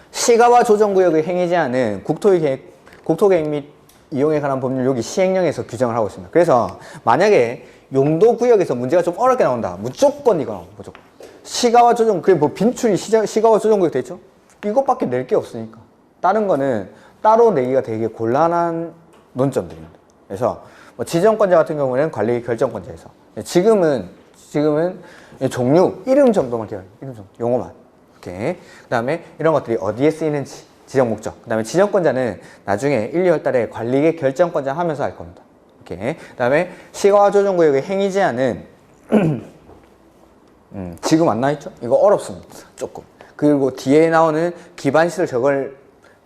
시가와 조정구역의 행위 제한은 국토계획 및 이용에 관한 법률 여기 시행령에서 규정을 하고 있습니다. 그래서 만약에 용도구역에서 문제가 좀 어렵게 나온다. 무조건 이거 나옵니다. 무조건. 시가와 조정, 그게 뭐 빈출이 시가와 조정구역 돼 있죠? 이것밖에 낼 게 없으니까. 다른 거는 따로 내기가 되게 곤란한 논점들입니다. 그래서 뭐 지정권자 같은 경우는 관리 결정권자에서 지금은 종류, 이름 정도만 기억해요. 이름 정도, 용어만. 이렇게. 그 다음에 이런 것들이 어디에 쓰이는지, 지정 목적. 그 다음에 지정권자는 나중에 1, 2월 달에 관리계 결정권자 하면서 할 겁니다. 이렇게. 그 다음에 시가와 조정구역의 행위 제한은 지금 안 나있죠? 이거 어렵습니다. 조금. 그리고 뒤에 나오는 기반시설 저걸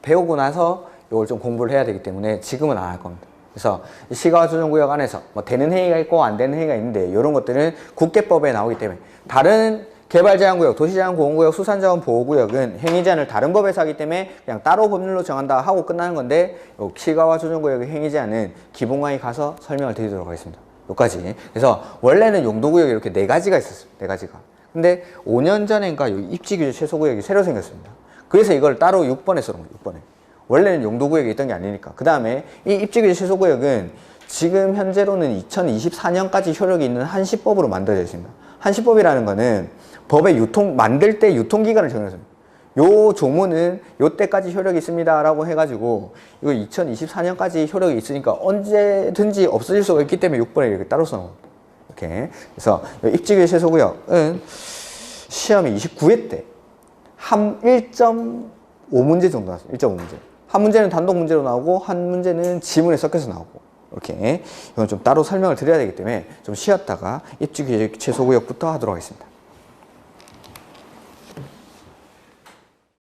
배우고 나서 이걸 좀 공부를 해야 되기 때문에 지금은 안 할 겁니다. 그래서 시가와 조정구역 안에서 뭐 되는 행위가 있고 안 되는 행위가 있는데 이런 것들은 국계법에 나오기 때문에 다른 개발제한구역, 도시제한공원구역, 수산자원보호구역은 행위제한을 다른 법에서 하기 때문에 그냥 따로 법률로 정한다 하고 끝나는 건데 시가와 조정구역의 행위제한은 기본강의 가서 설명을 드리도록 하겠습니다. 여기까지. 그래서 원래는 용도구역이 이렇게 4가지가 있었습니다. 4가지가. 근데 5년 전인가 입지규제 최소구역이 새로 생겼습니다. 그래서 이걸 따로 6번에 써놓은 거예요. 6번에. 원래는 용도구역에 있던 게 아니니까. 그 다음에 이 입지규제 최소구역은 지금 현재로는 2024년까지 효력이 있는 한시법으로 만들어져 있습니다. 한시법이라는 거는 법의 만들 때 유통기간을 정해놨습니다. 요 조문은 요때까지 효력이 있습니다 라고 해가지고 이거 2024년까지 효력이 있으니까 언제든지 없어질 수가 있기 때문에 6번에 이렇게 따로 써놓은 겁니다. 이렇게. 그래서 입지규제 최소구역은 시험이 29회 때 한 1.5문제 정도 나왔어요. 1.5문제. 한 문제는 단독 문제로 나오고 한 문제는 지문에 섞여서 나오고 이렇게. 이건 좀 따로 설명을 드려야 되기 때문에 좀 쉬었다가 입지규제 최소구역부터 하도록 하겠습니다.